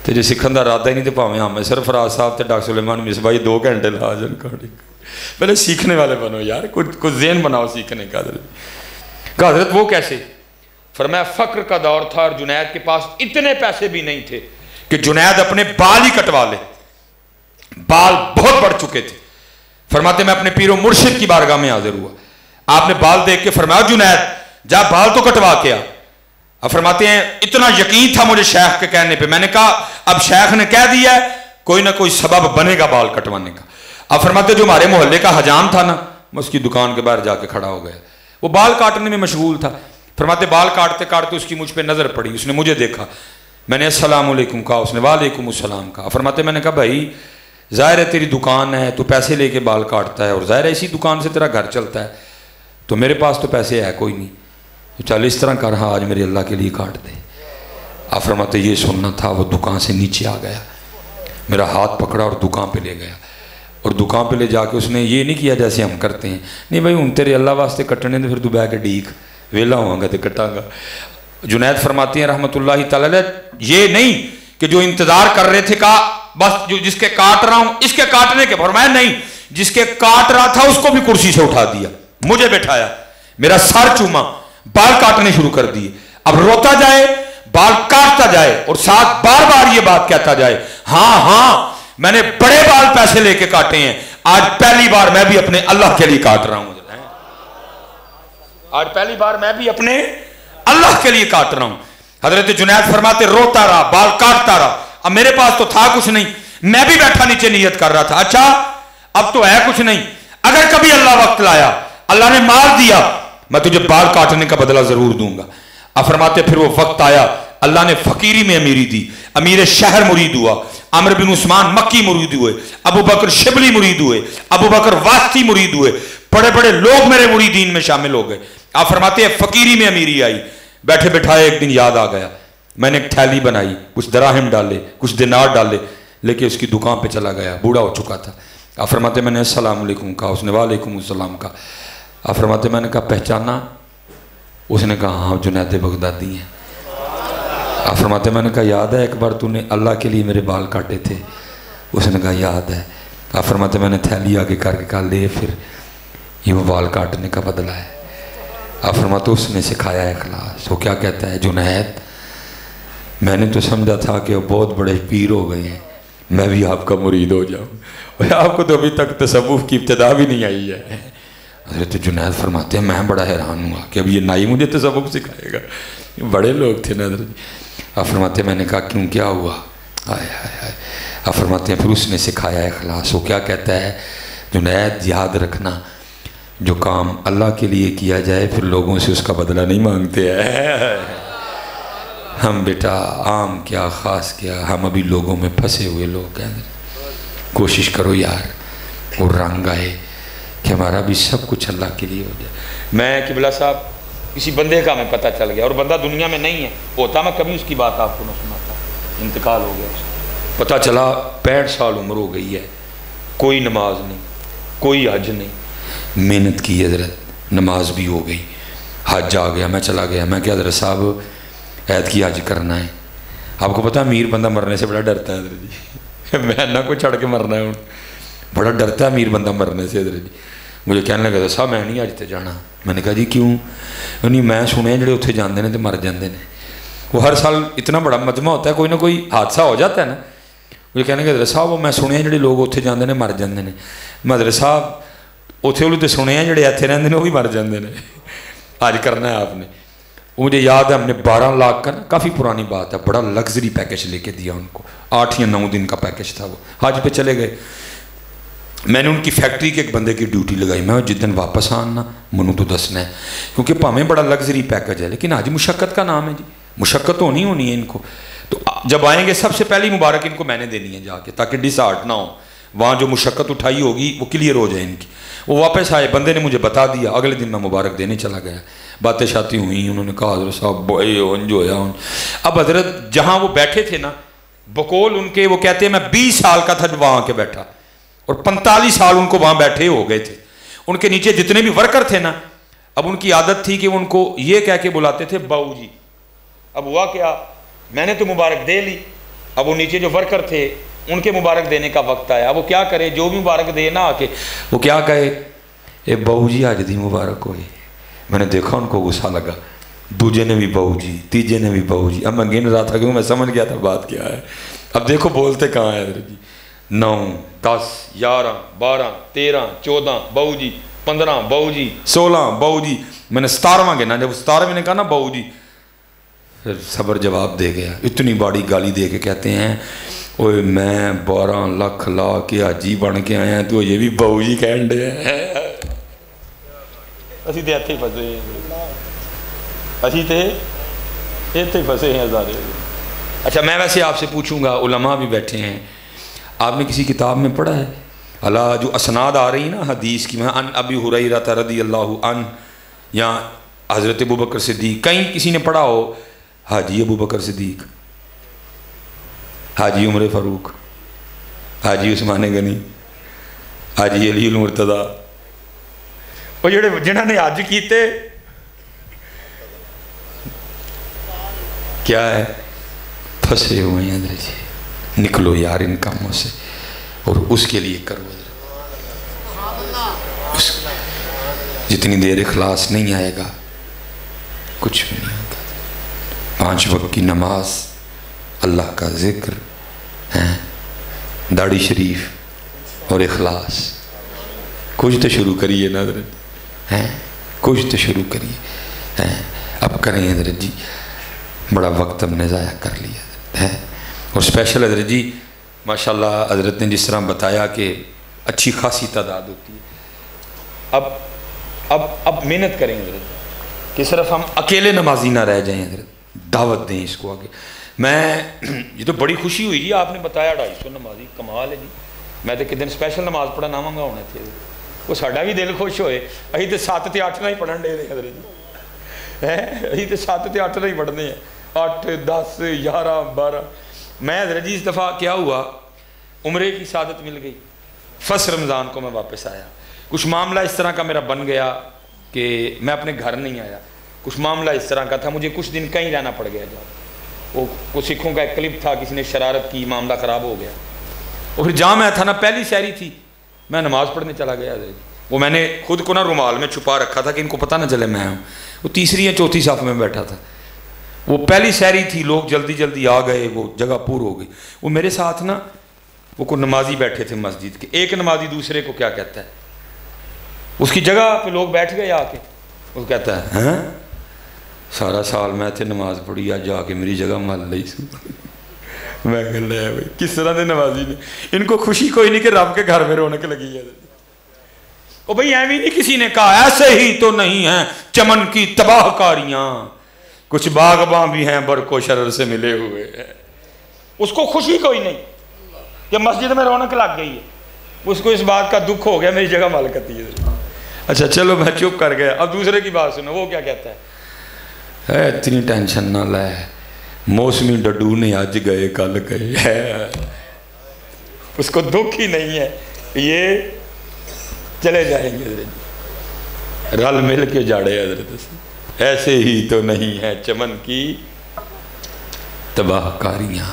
तो जो सीखने का इरादा ही नहीं तो भावें हम सरफराज साहब तो डॉक्टर सुलेमान मिसबाही 2 घंटे ला जान, पहले सीखने वाले बनो यार, कुछ ज़हन बनाओ सीखने का। हज़रत वो कैसे? फरमाया फ़क्र का दौर था और जुनैद के पास इतने पैसे भी नहीं थे कि जुनैद अपने बाल ही कटवा ले, बाल बहुत बढ़ चुके थे। फरमाते मैं अपने पीरो मुर्शिद की बारगाह में हाजिर हुआ, आपने बाल देख के फरमाया जुनैद जा बाल तो कटवा के आ। अब फरमाते हैं इतना यकीन था मुझे शेख के कहने पे, मैंने कहा अब शेख ने कह दिया है कोई ना कोई सबब बनेगा बाल कटवाने का। अब फरमाते जो हमारे मोहल्ले का हजाम था ना, मैं उसकी दुकान के बाहर जाके खड़ा हो गया, वो बाल काटने में मशगूल था। फरमाते बाल काटते काटते उसकी मुझ पर नजर पड़ी, उसने मुझे देखा, मैंने अस्सलाम वालेकुम कहा, उसने वालेकुम अस्सलाम कहा। फरमाते मैंने कहा भाई ज़ाहिर है तेरी दुकान है, तो पैसे लेके बाल काटता है और ज़ाहिर है इसी दुकान से तेरा घर चलता है, तो मेरे पास तो पैसे है कोई नहीं, तो चल इस तरह कर, हाँ आज मेरे अल्लाह के लिए काट दे। आप फरमाते ये सुनना था, वो दुकान से नीचे आ गया, मेरा हाथ पकड़ा और दुकान पे ले गया, और दुकान पे ले जाके उसने ये नहीं किया जैसे हम करते हैं, नहीं भाई हूँ तेरे अल्लाह वास्ते कट्टने तो फिर तू बह के डीक वेला होगा तो कटांगा। जुनैद फरमाती हैं रहमतुल्लाहि तआला अलैह, ये नहीं कि जो इंतज़ार कर रहे थे कहा बस जो जिसके काट रहा हूँ इसके काटने के, फरमाया नहीं जिसके काट रहा था उसको भी कुर्सी से उठा दिया, मुझे बैठाया, मेरा सर चूमा, बाल काटने शुरू कर दिए। अब रोता जाए बाल काटता जाए और साथ बार बार ये बात कहता जाए हाँ हाँ मैंने बड़े बाल पैसे लेके काटे हैं, आज पहली बार मैं भी अपने अल्लाह के लिए काट रहा हूं, आज पहली बार मैं भी अपने अल्लाह के लिए काट रहा हूं। हजरत जुनैद फरमाते रोता रहा, बाल काटता रहा, अब मेरे पास तो था कुछ नहीं, मैं भी बैठा नीचे नियत कर रहा था, अच्छा अब तो है कुछ नहीं, अगर कभी अल्लाह वक्त लाया, अल्लाह ने माल दिया, मैं तुझे बाल काटने का बदला जरूर दूंगा। अब फरमाते फिर वो वक्त आया, अल्लाह ने फकीरी में अमीरी दी, अमीर शहर मुरीद हुआ, अमर बिन उस्मान मक्की मुरीद हुए, अबू बकर शिबली मुरीद हुए, अबू बकर वास्ती मुरीद हुए, बड़े बड़े लोग मेरे मुरीदीन में शामिल हो गए। आप फरमाते हैं फकीरी में अमीरी आई, बैठे बैठाए एक दिन याद आ गया, मैंने एक थैली बनाई, कुछ दराहिम डाले, कुछ दिनार डाले, लेके उसकी दुकान पे चला गया, बूढ़ा हो चुका था। आप फरमाते मैंने अस्सलाम वालेकुम कहा, उसने वालेकुम अस्सलाम कहा। आप फरमाते मैंने कहा पहचाना? उसने कहा हाँ जुनैद बगदादी हैं। आप फरमाते मैंने कहा याद है एक बार तूने अल्लाह के लिए मेरे बाल काटे थे? उसने कहा याद है। आप फरमाते मैंने थैली आगे करके कहा ले फिर ये वो बाल काटने का बदला है। आप फरमाते उसने सिखाया है इखलास। वो क्या कहता है जुनैद मैंने तो समझा था कि वो बहुत बड़े पीर हो गए हैं, मैं भी आपका मुरीद हो जाऊँ, और आपको तो अभी तक तसव्वुफ की इब्तिदा भी नहीं आई है। हज़रत जुनैद फरमाते हैं मैं बड़ा हैरान हुआ कि अब ये नाई मुझे तसव्वुफ सिखाएगा, बड़े लोग थे ना हज़रत। आप फरमाते मैंने कहा क्यों क्या हुआ? आय हाय हाय। आप फरमाते हैं फिर उसने सिखाया है इखलास। वो क्या कहता है जुनैद याद रखना जो काम अल्लाह के लिए किया जाए फिर लोगों से उसका बदला नहीं मांगते हैं। हम बेटा आम क्या ख़ास क्या, हम अभी लोगों में फंसे हुए लोग हैं। कोशिश करो यार वो रंग आए कि हमारा भी सब कुछ अल्लाह के लिए हो जाए। मैं किबला साहब किसी बंदे का हमें पता चल गया और बंदा दुनिया में नहीं है, होता मैं कभी उसकी बात आपको न सुनाता, इंतकाल हो गया उसका। पता चला 65 साल उम्र हो गई है, कोई नमाज नहीं, कोई हज नहीं। मेहनत की हजरत, नमाज भी हो गई, हज आ गया। मैं चला गया, मैं क्या हजरत साहब ऐद की हज करना है। आपको पता है अमीर बंदा मरने से बड़ा डरता है हजरत जी। मैं ना कोई चढ़ के मरना है, बड़ा डरता है अमीर बंदा मरने से हजरत जी। मुझे कहने लगा साहब मैं नहीं अज तो जाना। मैंने कहा जी क्यों? नहीं मैं सुने जो उत्थे जाते हैं तो मर जाते हैं। वो हर साल इतना बड़ा मजमा होता है, कोई ना कोई हादसा हो जाता है ना। मुझे कहने हजरत साहब वो मैं सुने जो लोग उत्थे जाते हैं मर जाते हैं। मैं हजरत साहब उत्थे वालों तो सुने जो इतने रहते हैं वो भी मर जाते हैं, आज करना है आपने। मुझे याद है हमने 12 लाख का, काफ़ी पुरानी बात है, बड़ा लग्जरी पैकेज लेके दिया उनको, 8 या 9 दिन का पैकेज था। वो हज पे चले गए, मैंने उनकी फैक्ट्री के एक बंदे की ड्यूटी लगाई। मैं जिस दिन वापस आना मनु तो दसना है, क्योंकि भावें बड़ा लग्जरी पैकेज है लेकिन आज मुशक्क़त का नाम है जी, मुशक्क़त होनी होनी है इनको। तो जब आएंगे सबसे पहली मुबारक इनको मैंने देनी है जाके, ताकि डिसहार्ट ना हो, वहाँ जो मुशक्क़त उठाई होगी वो क्लियर हो जाए इनकी। वो वापस आए, बंदे ने मुझे बता दिया, अगले दिन मैं मुबारक देने चला गया। बातें शाती हुई, उन्होंने कहा हजरत साहब जो है। अब हजरत जहाँ वो बैठे थे ना, बकौल उनके, वो कहते हैं मैं 20 साल का था जब वहाँ आके बैठा, और 45 साल उनको वहाँ बैठे हो गए थे। उनके नीचे जितने भी वर्कर थे ना, अब उनकी आदत थी कि उनको ये कह के बुलाते थे बाऊ जी। अब हुआ क्या, मैंने तो मुबारक दे ली, अब वो नीचे जो वर्कर थे उनके मुबारक देने का वक्त आया। वो क्या करे, जो भी मुबारक दे ना आके वो क्या कहे, ये बहू जी आज दी मुबारक हुई। मैंने देखा उनको गुस्सा लगा, दूजे ने भी बहू जी, तीजे ने भी बहू जी। अब मैं गिन रहा था क्योंकि मैं समझ गया था बात क्या है। अब देखो बोलते कहाँ है जी, 9, 10, 11, 12, 13, 14 बहू जी, 15 बहू जी, 16 बहू जी। मैंने 17वां गिना, जब 17वें मैंने कहा ना बहू जी, फिर सबर जवाब दे गया, इतनी बड़ी गाली दे के कहते हैं ओए मैं 12 लाख ला के हाजी बन के आया तो ये भी बहू जी कहन डे असी तो इत्थे फसे हैं, असी तो इत्थे फसे हैं सारे। अच्छा मैं वैसे आपसे पूछूंगा, उलमा भी बैठे हैं, आपने किसी किताब में पढ़ा है अला जो असनाद आ रही ना हदीस की, मैं अन अबी हुरैरा रज़ियल्लाहु अन्हु या हज़रत अबू बकर सिद्दीक़, कहीं किसी ने पढ़ा हो हाजी अबू बकर सिद्दीक़, हाजी उमर फ़ारूक, हाजी उस्मान गनी, हाजी अली उल मुर्तज़ा, वो जेड़े जिन्होंने हज किए क्या है, फंसे हुए हैं अंदर जी। निकलो यार इन कामों से और उसके लिए करो। जितनी देर इखलास नहीं आएगा कुछ भी नहीं होगा। 5 वक्त की नमाज, अल्लाह का जिक्र है, दाढ़ी शरीफ और इखलास, कुछ तो शुरू करिए ना हज़रत हैं, कुछ तो शुरू करिए हैं। अब करें हज़रत जी, बड़ा वक्त हमने ज़ाया कर लिया है। और स्पेशल हज़रत जी माशाल्लाह हज़रत ने जिस तरह बताया कि अच्छी खासी तादाद होती है। अब मेहनत करें हज़रत कि सिर्फ हम अकेले नमाजी ना रह जाएं हज़रत, दावत दें इसको आगे। मैं ये तो बड़ी खुशी हुई जी, आपने बताया 250 नमाजी, कमाल है जी। मैं तो कितने स्पेशल नमाज पढ़ना आवांगा होने थे, वो साडा भी दिल खुश होए। अभी तो 7 ते 8 ना ही पढ़न डे हज़रत जी है, अभी तो 7 ते 8 ना ही पढ़ने हैं, 8, 10, 11, 12। मैं हज़रत जी इस दफ़ा क्या हुआ, उम्रे की सादत मिल गई, फर्स्ट रमज़ान को मैं वापस आया। कुछ मामला इस तरह का मेरा बन गया कि मैं अपने घर नहीं आया, कुछ मामला इस तरह का था, मुझे कुछ दिन कहीं रहना पड़ गया। जहाँ वो कुछ सिखों का एक क्लिप था, किसी ने शरारत की, मामला ख़राब हो गया। और फिर जहाँ मैं था ना, पहली शहरी थी, मैं नमाज़ पढ़ने चला गया। वो मैंने खुद को ना रुमाल में छुपा रखा था कि इनको पता ना चले मैं हूँ। वो तीसरी या चौथी साफ में बैठा था, वो पहली शहरी थी, लोग जल्दी जल्दी आ गए, वो जगह पूर हो गई। वो मेरे साथ ना वो को नमाजी बैठे थे मस्जिद के, एक नमाजी दूसरे को क्या कहता है, उसकी जगह पे लोग बैठ गए आके, वो कहता है हैं सारा साल मैं इतने नमाज पढ़ी, आज जाके मेरी जगह मल ली। मैं कह लिया भाई किस तरह के नमाजी ने, इनको खुशी कोई नहीं कि रब के घर में रौनक लगी है। ओ भाई ऐਵੇਂ नहीं किसी ने कहा, ऐसे ही तो नहीं है चमन की तबाहकारियां, कुछ बागबां भी हैं बरको शरर से मिले हुए हैं। उसको खुशी कोई नहीं कि मस्जिद में रौनक लग गई है, उसको इस बात का दुख हो गया मेरी जगह माल करती है। अच्छा चलो मैं चुप कर गया। अब दूसरे की बात सुनो, वो क्या कहता है, इतनी टेंशन ना ले, मौसमी डड्डू ने अज गए कल गए है, उसको दुख ही नहीं है, ये चले जाएंगे हजरत जी, रल मिल के जाड़े हजरत से। ऐसे ही तो नहीं है चमन की तबाहकारियाँ,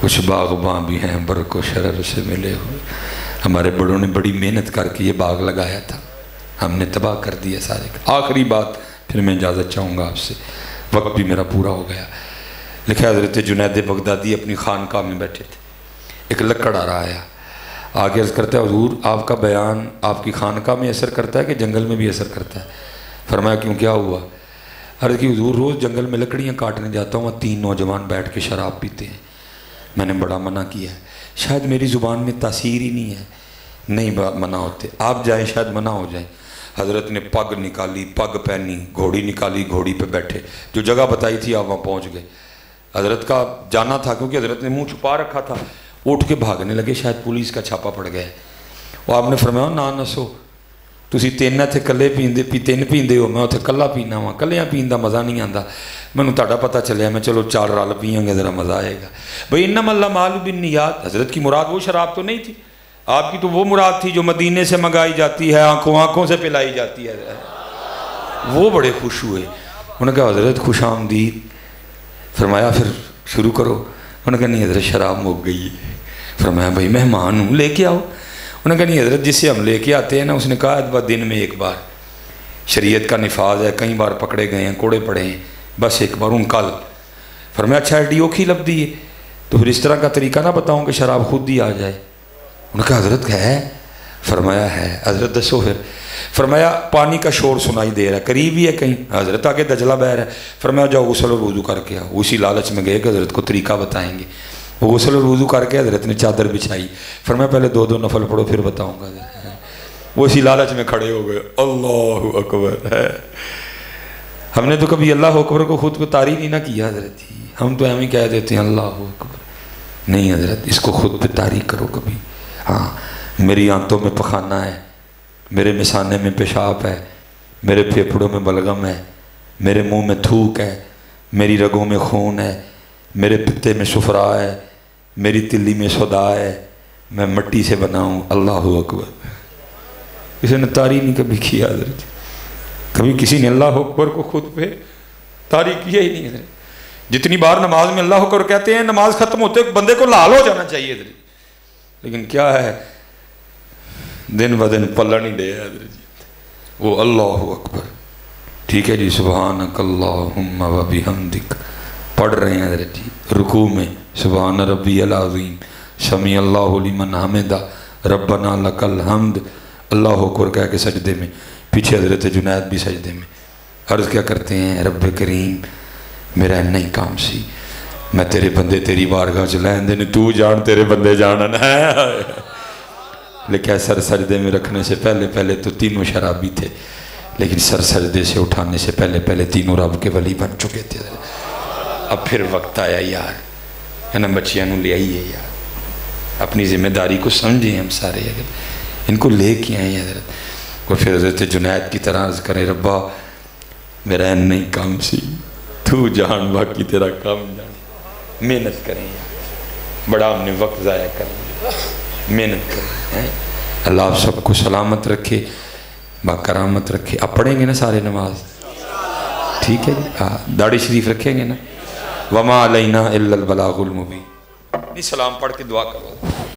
कुछ बागबां भी हैं बरको शरर से मिले हुए। हमारे बड़ों ने बड़ी मेहनत करके ये बाग लगाया था, हमने तबाह कर दिया सारे। आखिरी बात, फिर मैं इजाज़त चाहूँगा आपसे, वक्त भी मेरा पूरा हो गया। लिखा हज़रत जुनैद बगदादी अपनी खानकाह में बैठे थे, एक लकड़ आ रहा आया, आगे अर्ज़ करता है हुज़ूर आपका बयान आपकी खानकाह में असर करता है कि जंगल में भी असर करता है? फरमाया क्यों, क्या हुआ? अर्ज़ की हुज़ूर रोज़ जंगल में लकड़ियाँ काटने जाता हूँ, 3 नौजवान बैठ के शराब पीते हैं, मैंने बड़ा मना किया है, शायद मेरी ज़ुबान में तासीर ही नहीं है, नहीं मना होते, आप जाएँ शायद मना हो जाए। हज़रत ने पग निकाली, पग पहनी, घोड़ी निकाली, घोड़ी पे बैठे, जो जगह बताई थी आप वहाँ पहुँच गए। हज़रत का जाना था क्योंकि हज़रत ने मुँह छुपा रखा था, उठ के भागने लगे, शायद पुलिस का छापा पड़ गया। वो आपने फरमाया ना नसो, तुसी 3 इत्थे कल्ले पींदे 3 पींदे हो, मैं उत्थे कल्ला पीना वा, कल्लियां पीन दा मज़ा नहीं आता, मैनू तुहाडा पता चलिया, मैं चलो 4 रल पीएंगे ज़रा मज़ा आएगा। भाई इन्नमल अमालु बिन्नियात, हज़रत की मुराद वो शराब तो नहीं थी, आपकी तो वो मुराद थी जो मदीने से मंगाई जाती है, आँखों आँखों से पिलाई जाती है। वो बड़े खुश हुए, उन्होंने कहा हज़रत खुश आमदीद। फरमाया फिर शुरू करो। उन्होंने कहा नहीं हज़रत शराब मुक गई है। फरमाया भाई मेहमान हूँ लेके आओ। उन्होंने कहा नहीं हज़रत जिससे हम लेके आते हैं ना, उसने कहा दिन में एक बार, शरीयत का निफाज है, कई बार पकड़े गए हैं, कोड़े पड़े हैं, बस एक बार उन कल। फरमाया अच्छा एडी औखी लभदी है, तो फिर इस तरह का तरीका ना बताऊँ कि शराब खुद ही आ जाए। उन्होंने कहा हज़रत है? फरमाया है। हज़रत दसो फिर। फरमाया पानी का शोर सुनाई दे रहा है, करीब ही है कहीं, हज़रत आगे दजला बह रहा है। फरमाया जाओ गुस्ल और वुज़ू करके आओ। उसी लालच में गए कि हज़रत को तरीका बताएंगे। वो गुस्ल और वुज़ू करके हज़रत ने चादर बिछाई। फरमाया पहले 2-2 नफल पढ़ो फिर बताऊँगा। वो इसी लालच में खड़े हो गए, अल्लाहु अकबर है। हमने तो कभी अल्लाह अकबर को खुद को तारीफ ही ना किया हज़रत जी, हम तो एवं कह देते हैं अल्लाहु अकबर। नहीं हज़रत, इसको खुद पे तारीफ करो कभी। हाँ, मेरी आंतों में पखाना है, मेरे मिसाने में पेशाब है, मेरे फेफड़ों में बलगम है, मेरे मुंह में थूक है, मेरी रगों में खून है, मेरे पित्ते में सुफरा है, मेरी तिल्ली में सौदा है, मैं मिट्टी से बना हूँ। अल्लाहु अकबर। किसी ने तारीफ नहीं कभी किया हज़रत, कभी किसी ने अल्लाह अकबर को खुद पे तारीफ किया ही नहीं हज़रत। जितनी बार नमाज में अल्लाह अकबर कहते हैं, नमाज खत्म होते बंदे को लाल हो जाना चाहिए हज़रत, लेकिन क्या है दिन ब दिन पल्ला नहीं दे हज़रत जी, वो अल्लाहु अकबर। ठीक है जी, सुबहानक अल्लाहुम्मा व बिहम्दिक पढ़ रहे हैं हज़रत जी, रुकू में सुबहान रब्बियल अज़ीम, समी अल्लाहु लिमन हमिदा, रब्बना लकल हम्द, अल्लाहु अकबर कह के सजदे में, पीछे हज़रत जुनैद भी सजदे में अर्ज़ क्या करते हैं, रब्बे करीम मेरा इन्ना ही काम सी, मैं तेरे बंदे तेरी बारगाह च लैन देने, तू जान तेरे बंदे जानन है। लेकिन सर सजदे में रखने से पहले पहले तो तीनों शराबी थे, लेकिन सर सजदे से उठाने से पहले पहले तीनों रब के वली बन चुके थे। अब फिर वक्त आया यार, है ना, बच्चियां ले आइए यार, अपनी जिम्मेदारी को समझें हम सारे, अगर इनको ले के आए हज़रत को, फिर हज़रत जुनैद की तरह अर्ज़ करें, रब्बा मेरा नहीं काम सी, तू जान बाकी तेरा काम जान। मेहनत करें यार, बड़ा हमने वक्त ज़ाया कर, मेहनत करें। अल्लाह आप सबको सलामत रखे, बाकरामत रखे। आप पढ़ेंगे ना सारे नमाज, ठीक है जी? हाँ, दाढ़ी शरीफ रखेंगे ना। वमा अलैना इल्लल बलागुल मुबीन। सलाम पढ़ के दुआ करो।